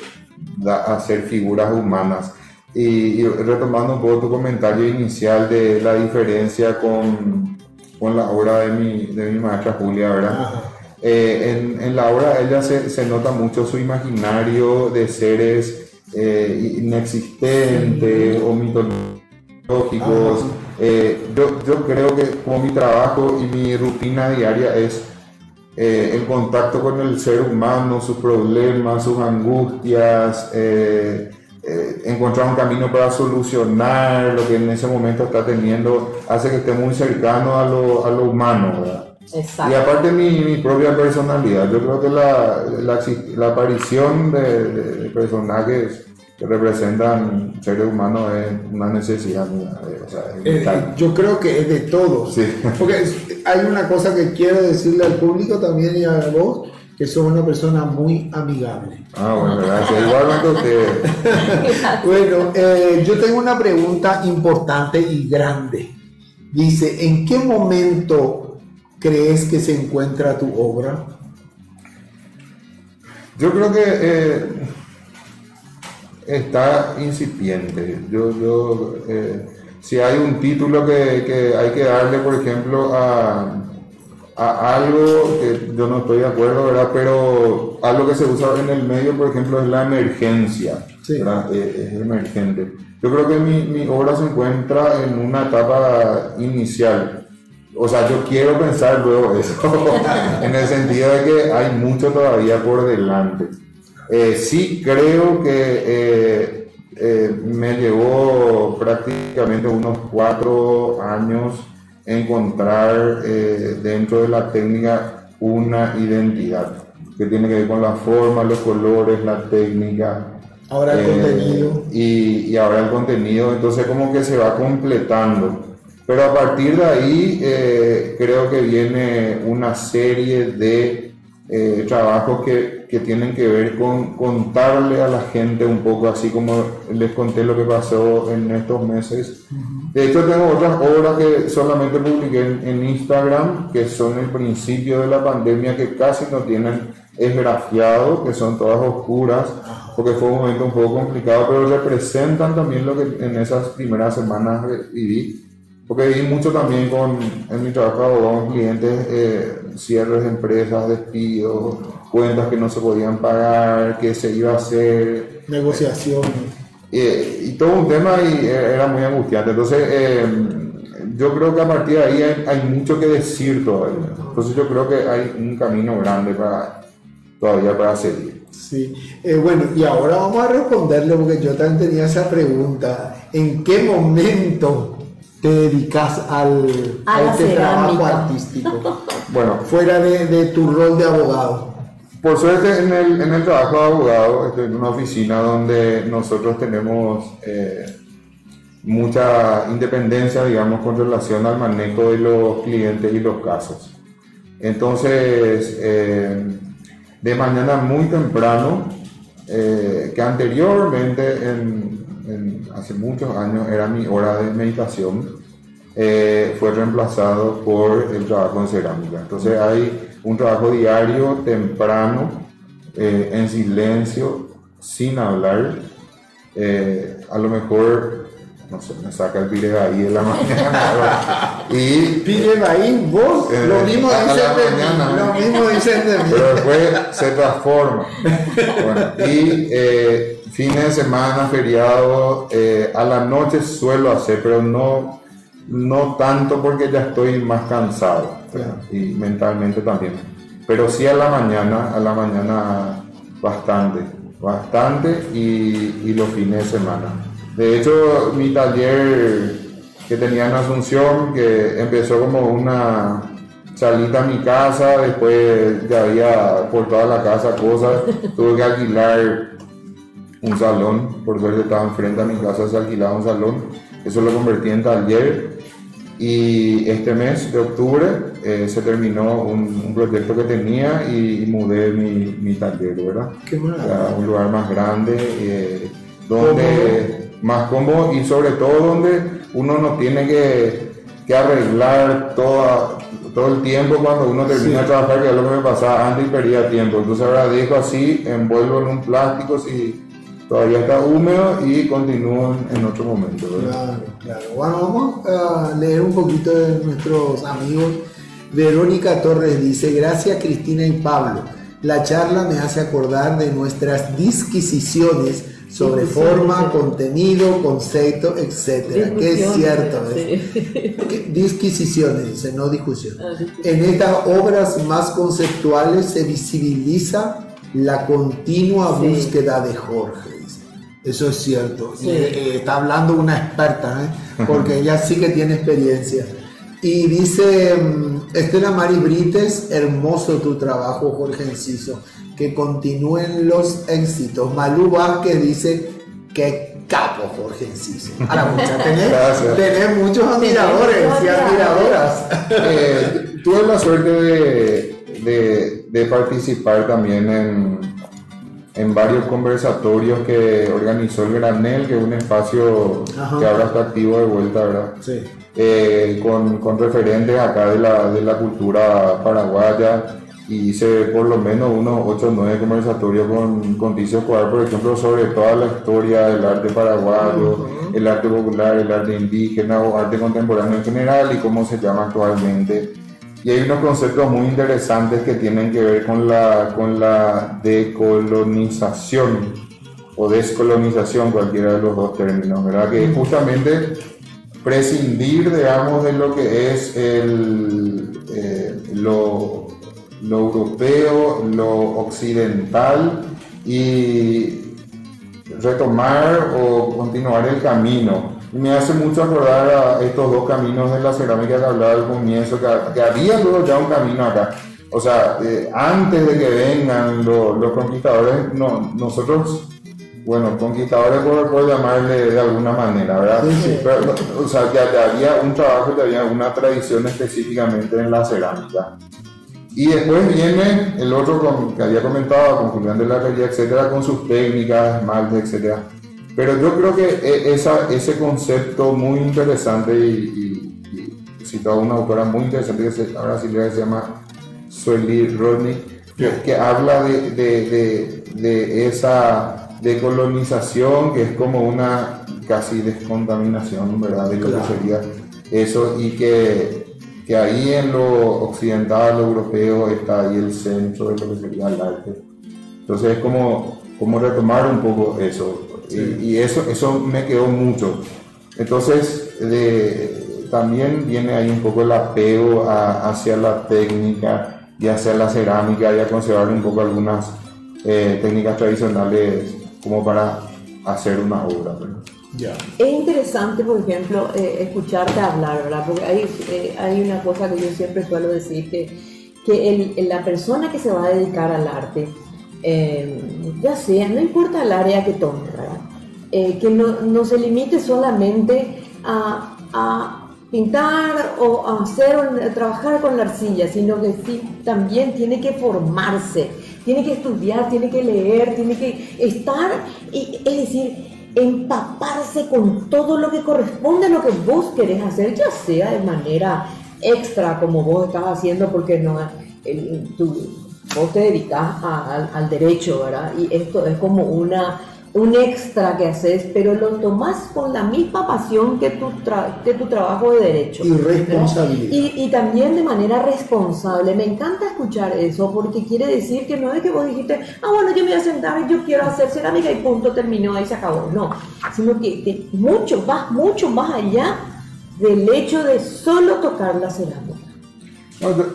hacer figuras humanas. Y retomando un poco tu comentario inicial de la diferencia con la obra de mi maestra Julia, ¿verdad? En la obra ella se nota mucho su imaginario de seres inexistentes o mitológicos. Yo creo que como mi trabajo y mi rutina diaria es el contacto con el ser humano, sus problemas, sus angustias, encontrar un camino para solucionar lo que en ese momento está teniendo, hace que esté muy cercano a lo humano, ¿verdad? exacto. Y aparte mi propia personalidad, yo creo que la aparición de personajes que representan seres humanos es una necesidad mía, o sea, es vital. Yo creo que es de todos. Sí. Porque hay una cosa que quiero decirle al público también y a vos, que sos una persona muy amigable. Bueno, gracias. Igualmente usted. Bueno, yo tengo una pregunta importante y grande. Dice, ¿en qué momento crees que se encuentra tu obra? Yo creo que está incipiente. Si hay un título que hay que darle, por ejemplo, a algo que yo no estoy de acuerdo, ¿verdad? Pero algo que se usa en el medio, por ejemplo, es la emergencia, sí. ¿verdad? Es emergente. Yo creo que mi obra se encuentra en una etapa inicial. O sea, yo quiero pensar luego eso, en el sentido de que hay mucho todavía por delante. Sí creo que me llevó prácticamente unos 4 años encontrar dentro de la técnica una identidad que tiene que ver con la forma, los colores, la técnica. Ahora el contenido. Y ahora el contenido, entonces como que se va completando. Pero a partir de ahí creo que viene una serie de trabajos que tienen que ver con contarle a la gente un poco, así como les conté lo que pasó en estos meses. De hecho tengo otras obras que solamente publiqué en Instagram, que son el principio de la pandemia, que casi no tienen esgrafiado, que son todas oscuras, porque fue un momento un poco complicado, pero representan también lo que en esas primeras semanas viví. Porque viví mucho también en mi trabajo con clientes, cierres de empresas, despidos, cuentas que no se podían pagar, qué se iba a hacer. Negociaciones. Y todo un tema y era muy angustiante. Entonces, yo creo que a partir de ahí hay mucho que decir todavía. Entonces, yo creo que hay un camino grande todavía para seguir. Sí, bueno, y ahora vamos a responderle, porque yo también tenía esa pregunta. ¿En qué momento te dedicas a este trabajo artístico? Bueno, fuera de tu rol de abogado. Por suerte en el trabajo de abogado estoy en una oficina donde nosotros tenemos mucha independencia, digamos, con relación al manejo de los clientes y los casos. Entonces, de mañana muy temprano, que anteriormente hace muchos años era mi hora de meditación, fue reemplazado por el trabajo en cerámica. Entonces hay un trabajo diario, temprano, en silencio, sin hablar. A lo mejor, no sé, me saca el pirebaí de la mañana. Y pirebaí, vos, lo mismo dicen de mí. Pero después se transforma. Bueno, y fines de semana, feriados, a la noche suelo hacer, pero no tanto porque ya estoy más cansado, claro. Y mentalmente también, pero sí a la mañana bastante y los fines de semana. De hecho, mi taller que tenía en Asunción, que empezó como una salita a mi casa, después ya había por toda la casa cosas, tuve que alquilar un salón, por suerte estaba enfrente a mi casa, se alquilaba un salón, eso lo convertí en taller. Y este mes de octubre se terminó un proyecto que tenía y mudé mi taller, ¿verdad? Qué maravilla. A un lugar más grande, donde más cómodo y sobre todo donde uno no tiene que arreglar todo el tiempo cuando uno termina de trabajar, que es lo que me pasaba antes y perdía tiempo. Entonces ahora dejo así, envuelvo en un plástico si todavía está húmedo y continúo en otro momento, ¿verdad? Claro. Bueno, vamos a leer un poquito de nuestros amigos. Verónica Torres dice: gracias Cristina y Pablo. La charla me hace acordar de nuestras disquisiciones sobre forma, contenido, concepto, etc. Que es cierto. Sí. Disquisiciones, dice, no discusión. En estas obras más conceptuales se visibiliza la continua búsqueda de Jorge. Dice. Eso es cierto. Sí. Está hablando una experta, porque ella sí que tiene experiencia. Y dice Estela Mari Brites: hermoso tu trabajo, Jorge Enciso, que continúen los éxitos. Malú Vázquez dice: qué capo, Jorge Enciso. A la mucha, tenés muchos admiradores y admiradoras. Tuve la suerte de participar también en varios conversatorios que organizó el Granel, que es un espacio que ahora está activo de vuelta, ¿verdad? Sí. Con referentes acá de la cultura paraguaya, y hice por lo menos unos 8 o 9 conversatorios con Ticio Escobar, por ejemplo, sobre toda la historia del arte paraguayo, el arte popular, el arte indígena o arte contemporáneo en general y cómo se llama actualmente. Y hay unos conceptos muy interesantes que tienen que ver con la decolonización o descolonización, cualquiera de los dos términos, ¿verdad? Que justamente prescindir, digamos, de lo que es lo europeo, lo occidental, y retomar o continuar el camino. Y me hace mucho acordar a estos dos caminos de la cerámica que hablaba al comienzo, que había luego ya un camino acá. O sea, antes de que vengan los conquistadores, nosotros, bueno, conquistadores por llamarle de alguna manera, ¿verdad? Sí. Pero, o sea, ya había un trabajo, ya había una tradición específicamente en la cerámica. Y después viene el otro que había comentado, con Julián de la Calle, etcétera, con sus técnicas, esmaltes, etcétera. Pero yo creo que ese concepto muy interesante, y citado a una autora muy interesante, ahora sí se llama Sueli Rodney, que habla de esa decolonización, que es como una casi descontaminación, ¿verdad?, de lo que sería eso, y que ahí en lo occidental, lo europeo, está ahí el centro de lo que sería el arte. Entonces es como retomar un poco eso. Sí. Y eso me quedó mucho. Entonces también viene ahí un poco el apego hacia la técnica y hacia la cerámica, y a conservar un poco algunas técnicas tradicionales como para hacer una obra, ¿verdad? Yeah. Es interesante, por ejemplo, escucharte hablar, ¿verdad? Porque hay una cosa que yo siempre suelo decir, que la persona que se va a dedicar al arte, ya sea, no importa el área que tome, ¿verdad? Que no se limite solamente a pintar o a trabajar con la arcilla, sino que sí, también tiene que formarse, tiene que estudiar, tiene que leer, tiene que estar, es decir, empaparse con todo lo que corresponde a lo que vos querés hacer, ya sea de manera extra, como vos estás haciendo, porque no vos te dedicás al derecho, ¿verdad? Y esto es como un extra que haces, pero lo tomás con la misma pasión que tu trabajo de derecho. Y responsabilidad. Y también de manera responsable. Me encanta escuchar eso, porque quiere decir que no es que vos dijiste, bueno, yo me voy a sentar y yo quiero hacer cerámica y punto, terminó, ahí se acabó. No, sino que vas mucho más allá del hecho de solo tocar la cerámica.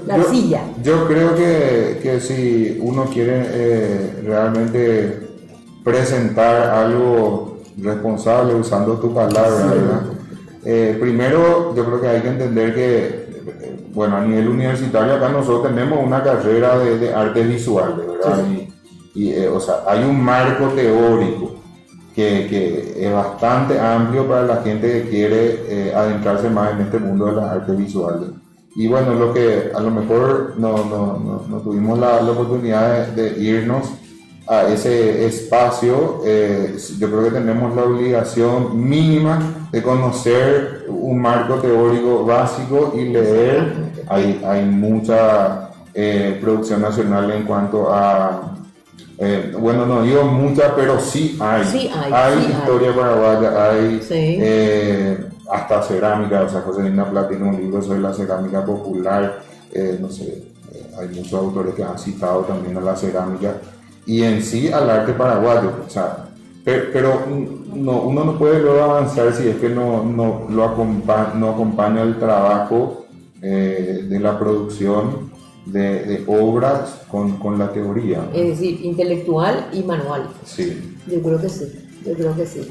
La arcilla. Yo creo que si uno quiere realmente presentar algo responsable usando tu palabra, ¿verdad? Primero yo creo que hay que entender que, bueno, a nivel universitario acá nosotros tenemos una carrera de artes visuales, ¿verdad? Sí. O sea, hay un marco teórico que es bastante amplio para la gente que quiere adentrarse más en este mundo de las artes visuales. Y bueno, lo que a lo mejor no tuvimos la oportunidad de irnos a ese espacio, yo creo que tenemos la obligación mínima de conocer un marco teórico básico y leer. Hay mucha producción nacional en cuanto a, bueno, no digo mucha, pero sí hay historia paraguaya, hay Sí. hasta cerámica, o sea, Josefina Plá tiene un libro sobre la cerámica popular, no sé, hay muchos autores que han citado también a la cerámica y en sí al arte paraguayo, o sea, pero no, uno no puede luego avanzar si es que no acompaña el trabajo de la producción de obras con la teoría, ¿no? Es decir, intelectual y manual. Sí. Yo creo que sí.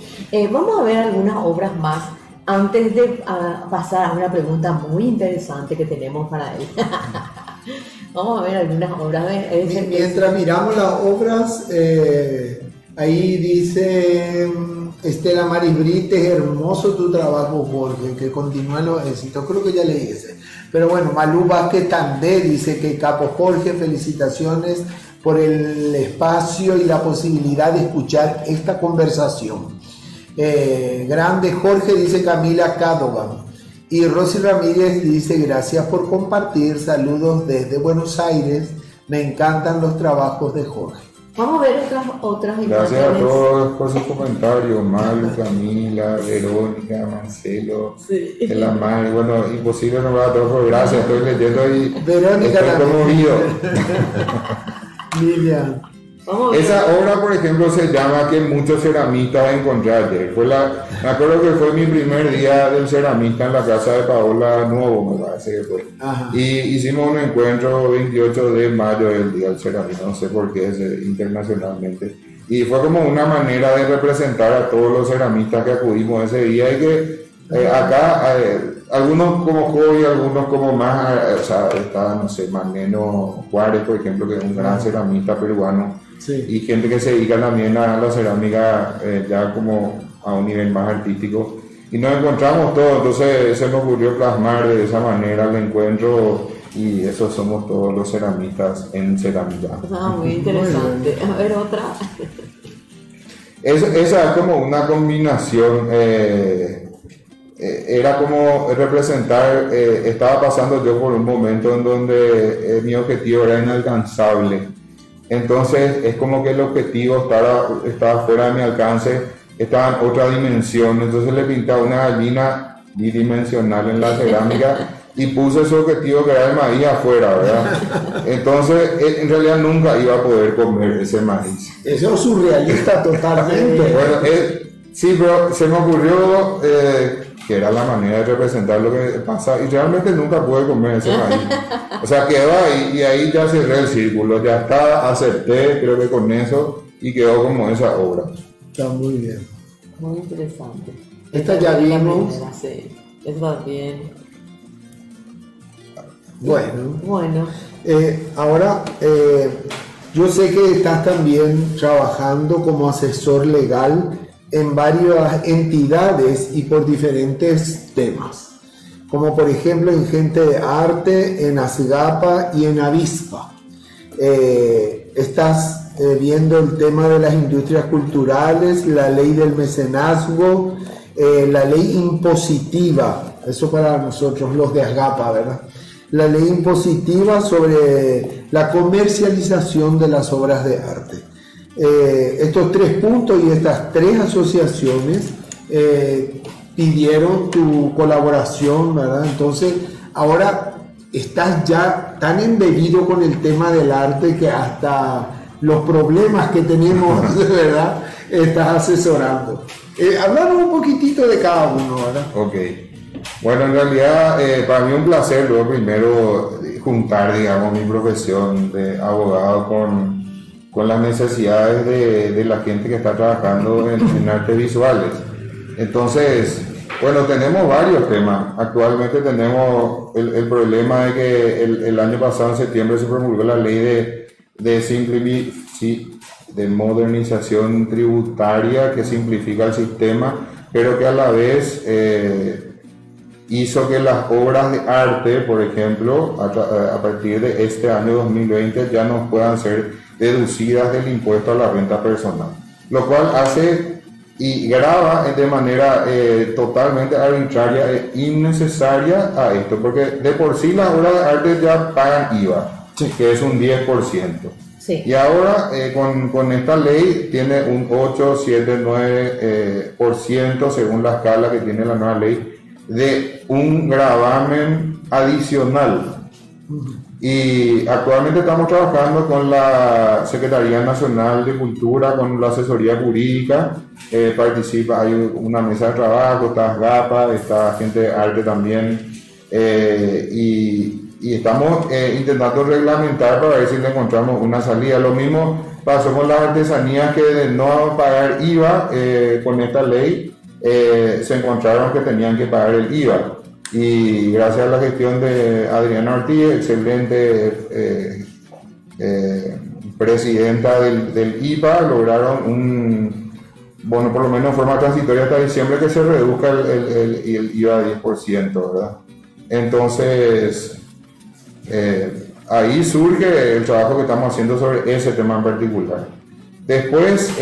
Vamos a ver algunas obras más antes de pasar a una pregunta muy interesante que tenemos para él. Vamos a ver algunas obras. Mientras miramos las obras, ahí dice Estela Maris Brite, es hermoso tu trabajo, Jorge, que continúen los éxitos. Creo que ya leí ese. Pero bueno, Malú Vázquez Tandé dice que capo Jorge, felicitaciones por el espacio y la posibilidad de escuchar esta conversación. Grande Jorge, dice Camila Cadogan. Y Rosy Ramírez dice gracias por compartir, saludos desde Buenos Aires, me encantan los trabajos de Jorge. Vamos a ver otras Gracias a imágenes. todos por sus comentarios, Malu, Camila, Verónica, Marcelo, Sí. de la Mari, bueno, imposible nombrar a todos, pero gracias, estoy leyendo y Verónica estoy también. conmovido. Lilian. Vamos a ver. Esa obra, por ejemplo, se llama Que muchos ceramistas encontré ayer. Me acuerdo que fue mi primer día del ceramista en la casa de Paola Nuevo, me parece que fue. Ajá. Y hicimos un encuentro 28 de mayo, el día del ceramista, no sé por qué es internacionalmente. Y fue como una manera de representar a todos los ceramistas que acudimos ese día y que acá, algunos como hobby, algunos como más, o sea, está, no sé, Maneno Juárez, por ejemplo, que es un gran ceramista peruano. Sí. Y gente que se dedica también a la cerámica ya como a un nivel más artístico. Y nos encontramos todos, entonces se nos ocurrió plasmar de esa manera el encuentro y esos somos todos los ceramistas en cerámica. Muy interesante. A ver otra. Esa es como una combinación, era como representar, estaba pasando yo por un momento en donde mi objetivo era inalcanzable. Entonces es como que el objetivo estaba fuera de mi alcance, estaba en otra dimensión, entonces le pintaba una gallina bidimensional en la cerámica y puse ese objetivo que era el maíz afuera, ¿verdad? Entonces en realidad nunca iba a poder comer ese maíz. Eso es surrealista totalmente. Bueno, sí, pero se me ocurrió que era la manera de representar lo que pasa y realmente nunca pude comer ese maíz. O sea, quedó ahí y ahí ya cerré el círculo, ya está, acepté, creo que con eso y quedó como esa obra. Está muy bien. Muy interesante. Esta ya es la vimos. primera, sí. Esta bien. Bueno, Bueno. ahora yo sé que estás también trabajando como asesor legal en varias entidades y por diferentes temas, como por ejemplo en Gente de Arte, en ASGAPA y en Avispa. Estás viendo el tema de las industrias culturales, la ley del mecenazgo, la ley impositiva, eso para nosotros los de ASGAPA, ¿verdad? La ley impositiva sobre la comercialización de las obras de arte. Estos 3 puntos y estas 3 asociaciones pidieron tu colaboración, ¿verdad? Entonces, ahora estás ya tan embebido con el tema del arte que hasta los problemas que tenemos, ¿verdad? Estás asesorando. Hablamos un poquitito de cada uno, ¿verdad? Ok. Bueno, en realidad para mí un placer, luego primero juntar, digamos, mi profesión de abogado con las necesidades de la gente que está trabajando en artes visuales. Entonces, bueno, tenemos varios temas. Actualmente tenemos el problema de que el año pasado, en septiembre, se promulgó la ley de modernización tributaria que simplifica el sistema, pero que a la vez hizo que las obras de arte, por ejemplo, a partir de este año 2020 ya no puedan ser deducidas del impuesto a la renta personal, lo cual hace y grava de manera totalmente arbitraria e innecesaria a esto, porque de por sí las obras de arte ya pagan IVA, Sí. que es un 10%. Sí. Y ahora con esta ley tiene un 8, 7, 9% según la escala que tiene la nueva ley de un gravamen adicional. Y actualmente estamos trabajando con la Secretaría Nacional de Cultura, con la asesoría jurídica, participa, hay una mesa de trabajo, está GAPA, está gente de arte también, y estamos intentando reglamentar para ver si le encontramos una salida. Lo mismo pasó con las artesanías, que de no pagar IVA con esta ley se encontraron que tenían que pagar el IVA. Y gracias a la gestión de Adriana Ortiz, excelente presidenta del IPA, lograron bueno, por lo menos de forma transitoria hasta diciembre, que se reduzca el IVA a 10%, ¿verdad? Entonces, ahí surge el trabajo que estamos haciendo sobre ese tema en particular. Después,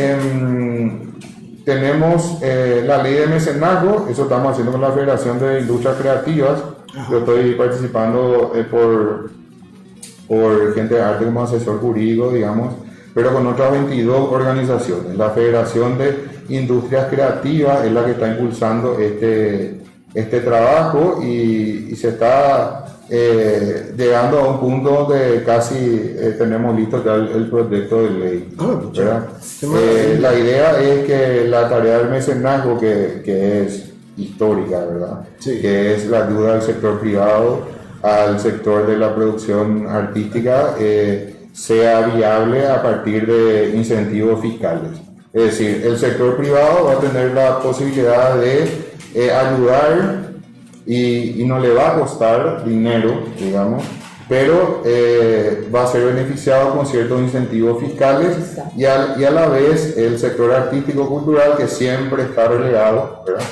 tenemos la ley de mecenazgo, eso estamos haciendo con la Federación de Industrias Creativas. Yo estoy participando por gente de arte como asesor jurídico, digamos, pero con otras 22 organizaciones. La Federación de Industrias Creativas es la que está impulsando este trabajo, y se está llegando a un punto donde casi tenemos listo ya el proyecto de ley, ¿verdad? La idea es que la tarea del mecenazgo, que es histórica, ¿verdad? Sí. Que es la ayuda del sector privado al sector de la producción artística, sea viable a partir de incentivos fiscales. Es decir, el sector privado va a tener la posibilidad de ayudar, y no le va a costar dinero, digamos, pero va a ser beneficiado con ciertos incentivos fiscales, y a la vez el sector artístico-cultural, que siempre está relegado, ¿verdad?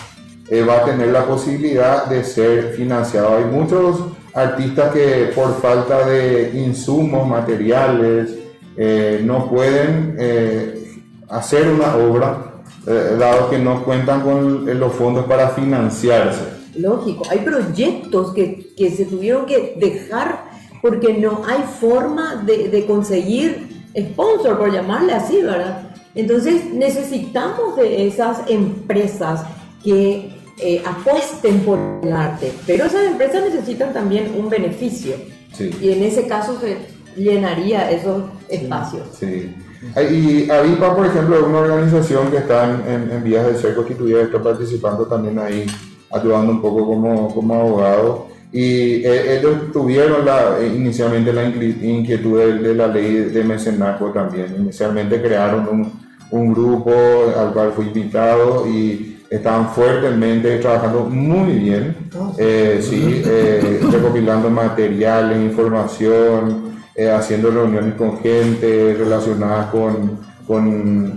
Va a tener la posibilidad de ser financiado. Hay muchos artistas que por falta de insumos materiales no pueden hacer una obra, dado que no cuentan con los fondos para financiarse. Lógico, hay proyectos que se tuvieron que dejar porque no hay forma de conseguir sponsor, por llamarle así, ¿verdad? Entonces necesitamos de esas empresas que apuesten por el arte, pero esas empresas necesitan también un beneficio, Sí. y en ese caso se llenaría esos espacios. Sí. Y Avipa, por ejemplo, es una organización que está en vías de ser constituida, está participando también ahí, ayudando un poco como abogado. Y ellos tuvieron inicialmente la inquietud de la ley de mecenazgo también. Inicialmente crearon un grupo al cual fui invitado, y estaban fuertemente trabajando muy bien, recopilando materiales, información, haciendo reuniones con gente relacionadas con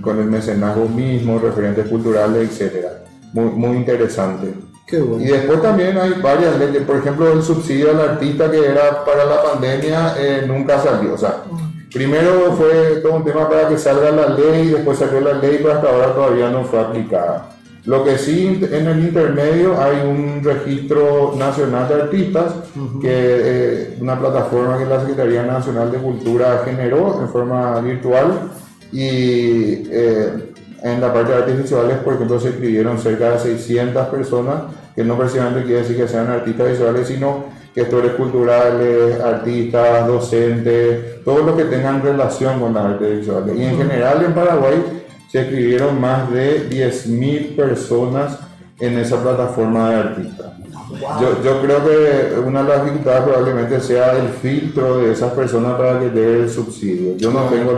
el mecenazgo mismo, referentes culturales, etc. Muy interesante. Qué bueno. Y después también hay varias leyes, por ejemplo el subsidio al artista, que era para la pandemia, nunca salió. O sea, primero fue todo un tema para que salga la ley, después salió la ley, pero hasta ahora todavía no fue aplicada. Lo que sí, en el intermedio hay un registro nacional de artistas, que una plataforma que la Secretaría Nacional de Cultura generó en forma virtual, y en la parte de artes visuales, por ejemplo, se inscribieron cerca de 600 personas, que no precisamente quiere decir que sean artistas visuales, sino gestores culturales, artistas, docentes, todos los que tengan relación con las artes visuales. Y en general en Paraguay se inscribieron más de 10.000 personas en esa plataforma de artistas. Yo creo que una de las dificultades probablemente sea el filtro de esas personas para que dé el subsidio. Yo no tengo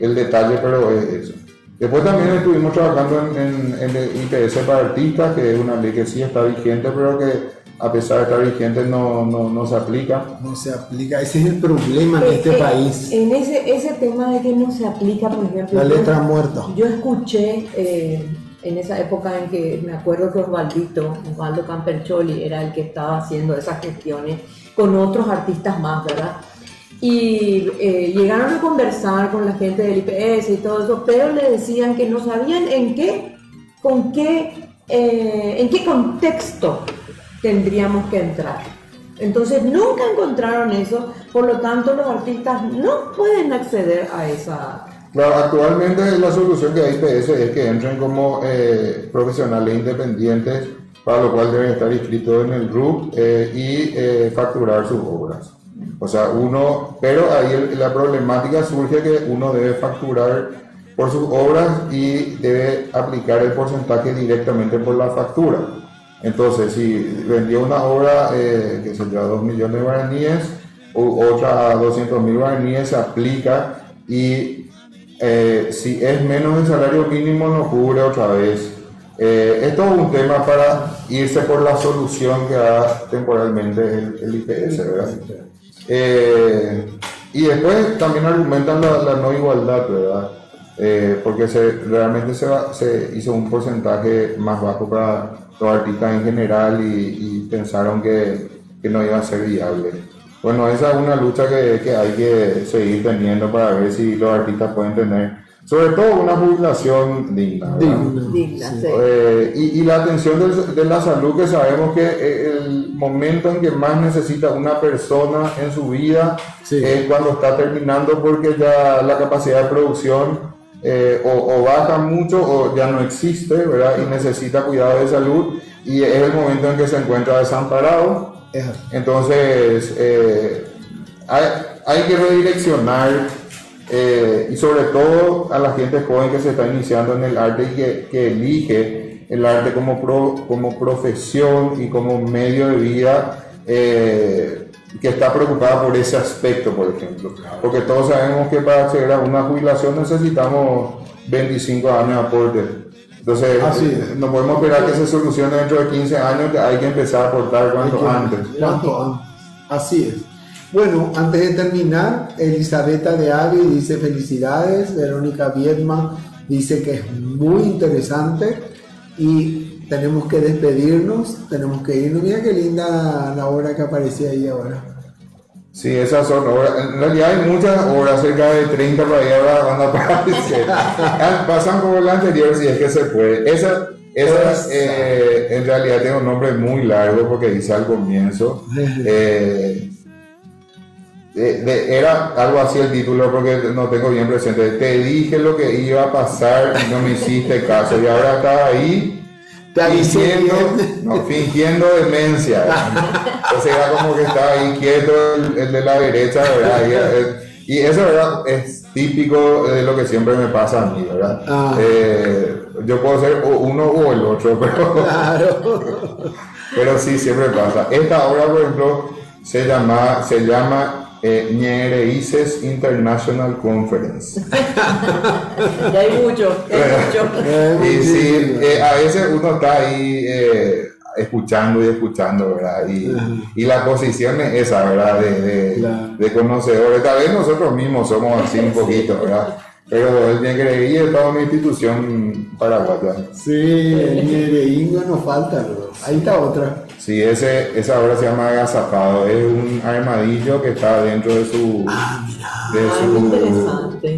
el detalle, pero es eso. Después también estuvimos trabajando en el IPS para artistas, que es una ley que sí está vigente, pero que a pesar de estar vigente no se aplica. No se aplica, ese es el problema en este país. En ese tema de que no se aplica, por ejemplo, La letra muerta. yo escuché en esa época en que me acuerdo que Osvaldo Campercholi era el que estaba haciendo esas gestiones con otros artistas más, ¿verdad? y llegaron a conversar con la gente del IPS y todo eso, pero le decían que no sabían en qué contexto tendríamos que entrar. Entonces nunca encontraron eso, por lo tanto los artistas no pueden acceder a esa... Claro, actualmente la solución que da IPS es que entren como profesionales independientes, para lo cual deben estar inscritos en el RUC y facturar sus obras. O sea, pero ahí la problemática surge que uno debe facturar por sus obras y debe aplicar el porcentaje directamente por la factura. Entonces, si vendió una obra que se lleva 2 millones de guaraníes, o otra 200.000 guaraníes, se aplica y si es menos del salario mínimo no cubre otra vez. Esto es un tema para irse por la solución que da temporalmente el IPS, ¿verdad? Y después también argumentan la no igualdad, ¿verdad? Porque realmente se hizo un porcentaje más bajo para los artistas en general y pensaron que no iba a ser viable. Bueno, esa es una lucha que hay que seguir teniendo para ver si los artistas pueden tener, sobre todo, una jubilación digna. Digna, sí. Y la atención de la salud, que sabemos que el momento en que más necesita una persona en su vida es cuando está terminando, porque ya la capacidad de producción o baja mucho o ya no existe, ¿verdad? Y necesita cuidado de salud, y es el momento en que se encuentra desamparado. Entonces hay que redireccionar y sobre todo a la gente joven que se está iniciando en el arte y que elige el arte como profesión y como medio de vida, que está preocupada por ese aspecto, por ejemplo, porque todos sabemos que para acceder a una jubilación necesitamos 25 años de aporte. Entonces, no podemos esperar que se solucione dentro de 15 años, que hay que empezar a aportar cuanto antes. Así es. Bueno, antes de terminar, Elisabetta de Avi dice felicidades, Verónica Viedma dice que es muy interesante y tenemos que despedirnos, tenemos que irnos. Mira qué linda la obra que aparecía ahí ahora. Sí, esas son obras. En realidad hay muchas obras, cerca de 30 por ahí ahora van a aparecer. Pasan como la anterior si es que se puede. Esa en realidad tiene un nombre muy largo porque dice al comienzo. Era algo así el título, porque no tengo bien presente. Te dije lo que iba a pasar y no me hiciste caso, y ahora estás ahí fingiendo demencia. Entonces era como que estaba ahí quieto el de la derecha, ¿verdad? Y eso, ¿verdad?, es típico de lo que siempre me pasa a mí, ¿verdad? Yo puedo ser uno o el otro, pero sí, siempre pasa. Esta obra, por ejemplo, se llama Ñereices International Conference. Ya hay mucho. Y sí, a veces uno está ahí escuchando, ¿verdad? Y la posición es esa, ¿verdad? De conocedores. Tal vez nosotros mismos somos así un poquito, ¿verdad? Pero el Ñereí es toda una institución paraguaya. Sí, el Ñereingo nos falta, bro. Ahí está otra. Sí, esa obra se llama Agazapado. Es un armadillo que está dentro de su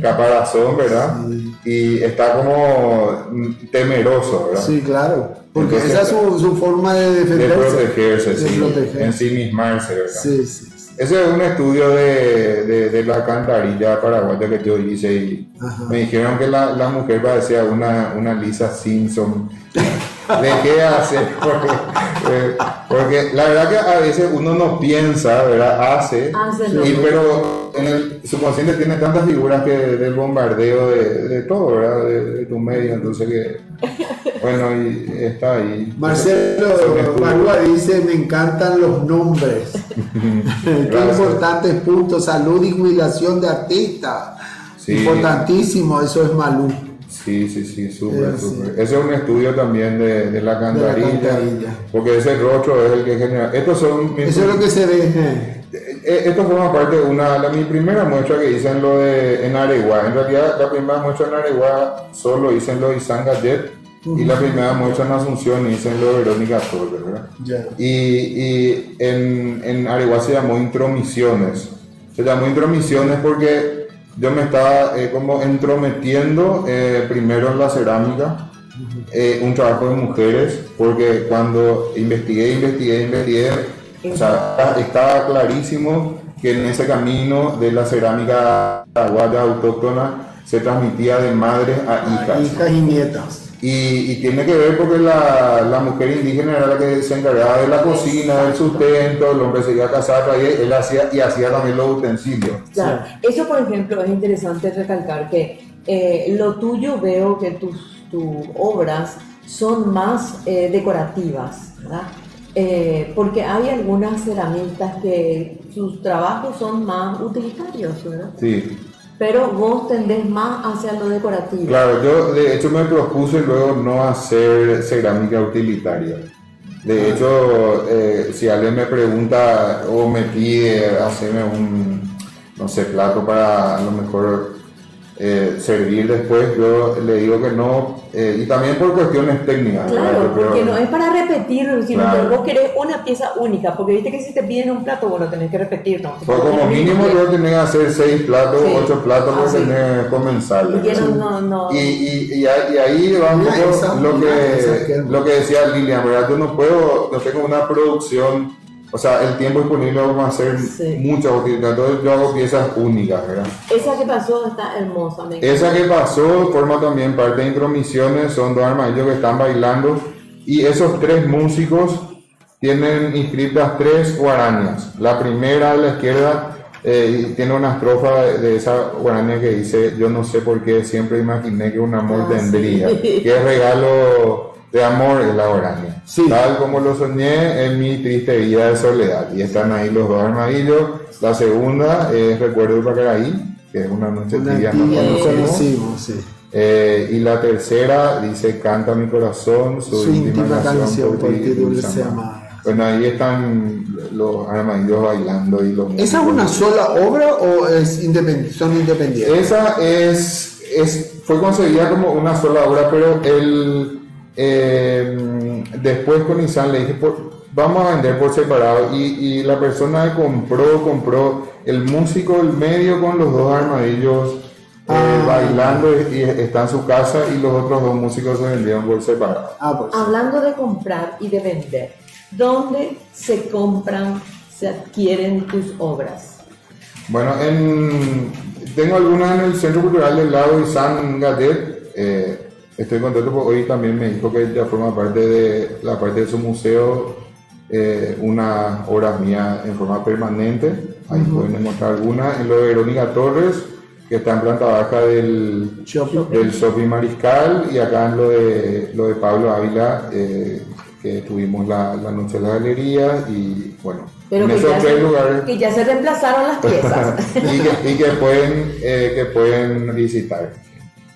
caparazón, ¿verdad? Sí. Y está como temeroso, ¿verdad? Sí, claro. Porque entonces, esa es su forma de defenderse. De protegerse, sí. Ensimismarse, ¿verdad? Sí. Ese es un estudio de la alcantarilla paraguaya que yo hice y me dijeron que la mujer parecía una Lisa Simpson. ¿De qué hace? Porque la verdad que a veces uno no piensa, ¿verdad? Pero en el subconsciente tiene tantas figuras que del bombardeo de todo, ¿verdad? De tu medio, entonces que... Bueno, y está ahí. Marcelo Marúa dice, me encantan los nombres. Qué importantes puntos, salud y jubilación de artista. Sí. Importantísimo, eso es Malú. Sí, súper. Ese es un estudio también de la alcantarilla, porque ese rostro es el que genera. Eso es lo que se ve. Esto forma parte de mi primera muestra que hice en Areguá. En realidad, la primera muestra en Areguá solo hice en lo de Isan Gallet, y la primera muestra en Asunción hice en lo de Verónica Torres, ¿verdad? Y en Areguá se llamó Intromisiones. Se llamó intromisiones porque yo me estaba como entrometiendo primero en la cerámica, un trabajo de mujeres, porque cuando investigué, o sea, estaba clarísimo que en ese camino de la cerámica paraguaya autóctona se transmitía de madres a hijas. Hijas y nietas. Y tiene que ver porque la mujer indígena era la que se encargaba de la cocina, del sustento, el hombre se iba a casar, él hacía también los utensilios. Claro, eso por ejemplo es interesante recalcar que lo tuyo veo que tus obras son más decorativas, ¿verdad? Porque hay algunas ceramistas que sus trabajos son más utilitarios, ¿verdad? Sí. Pero vos tendés más hacia lo decorativo. Claro, yo de hecho me propuse luego no hacer cerámica utilitaria. De hecho, si alguien me pregunta o me pide hacerme un, no sé, plato para a lo mejor servir después, yo le digo que no, y también por cuestiones técnicas. Claro, pero, porque no es para repetir, sino claro, que vos querés una pieza única, porque viste que si te piden un plato, bueno, tenés que repetir, ¿no? pues como mínimo yo tenía que hacer 6 platos, Sí. 8 platos para Sí. tener que comenzar. Y que no. Y ahí va un poco lo que decía Lilian, ¿verdad? Yo no tengo una producción, o sea, el tiempo disponible vamos a hacer Sí. muchas utilidades, entonces yo hago piezas únicas, ¿verdad? Esa que pasó está hermosa, me encanta. Esa que pasó forma también parte de intromisiones, son 2 armadillos que están bailando y esos 3 músicos tienen inscritas 3 guarañas. La primera a la izquierda tiene una estrofa de esa guaraña que dice: yo no sé por qué siempre imaginé que un amor tendría, sí. que regalo de amor es la guaraña. Sí. Tal como lo soñé en mi triste vida de soledad. Y están ahí los 2 armadillos. La segunda es Recuerdo de Pacaraí, que es una noche Una tibia, tibia no no conocemos. conocimos, sí. Y la tercera dice: Canta mi corazón, su íntima canción por ti, dulce amada. Bueno, ahí están los armadillos bailando y los ¿Esa es una sola obra o son independientes? Esa fue concebida como una sola obra, pero después con Isan le dije, vamos a vender por separado, y la persona que compró el músico, el medio con los 2 armadillos bailando, y está en su casa, y los otros 2 músicos se vendieron por separado. Pues sí. Hablando de comprar y de vender, ¿dónde se compran, se adquieren tus obras? Bueno, tengo algunas en el Centro Cultural del Lago Isan Gadet. Estoy contento porque hoy también me dijo que ya forma parte de la parte de su museo unas obras mías en forma permanente. Ahí pueden encontrar algunas. En lo de Verónica Torres, que está en planta baja del Shopping Mariscal, y acá en lo de Pablo Ávila, que tuvimos la noche de la galería, y bueno, Pero en esos 3 lugares. que ya se reemplazaron las piezas. y que pueden visitar.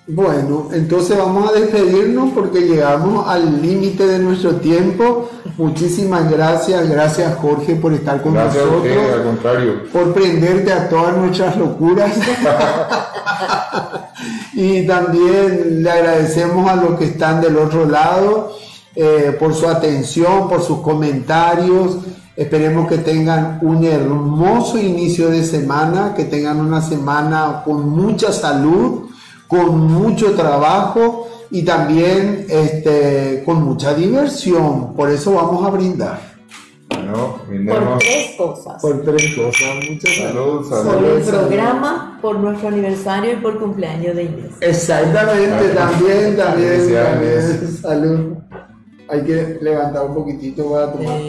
Bueno, entonces vamos a despedirnos porque llegamos al límite de nuestro tiempo. Muchísimas gracias Jorge por estar con Gracias nosotros. a usted, al contrario. Por prenderte a todas nuestras locuras. Y también le agradecemos a los que están del otro lado por su atención, por sus comentarios. Esperemos que tengan un hermoso inicio de semana, que tengan una semana con mucha salud, con mucho trabajo y también con mucha diversión. Por eso vamos a brindar. Bueno, Por brindemos. 3 cosas. Por 3 cosas. Muchas Salud, Por salud. el programa, por nuestro aniversario y por cumpleaños de Inés. Exactamente, también, Felicidades. salud. Hay que levantar un poquitito para tomar.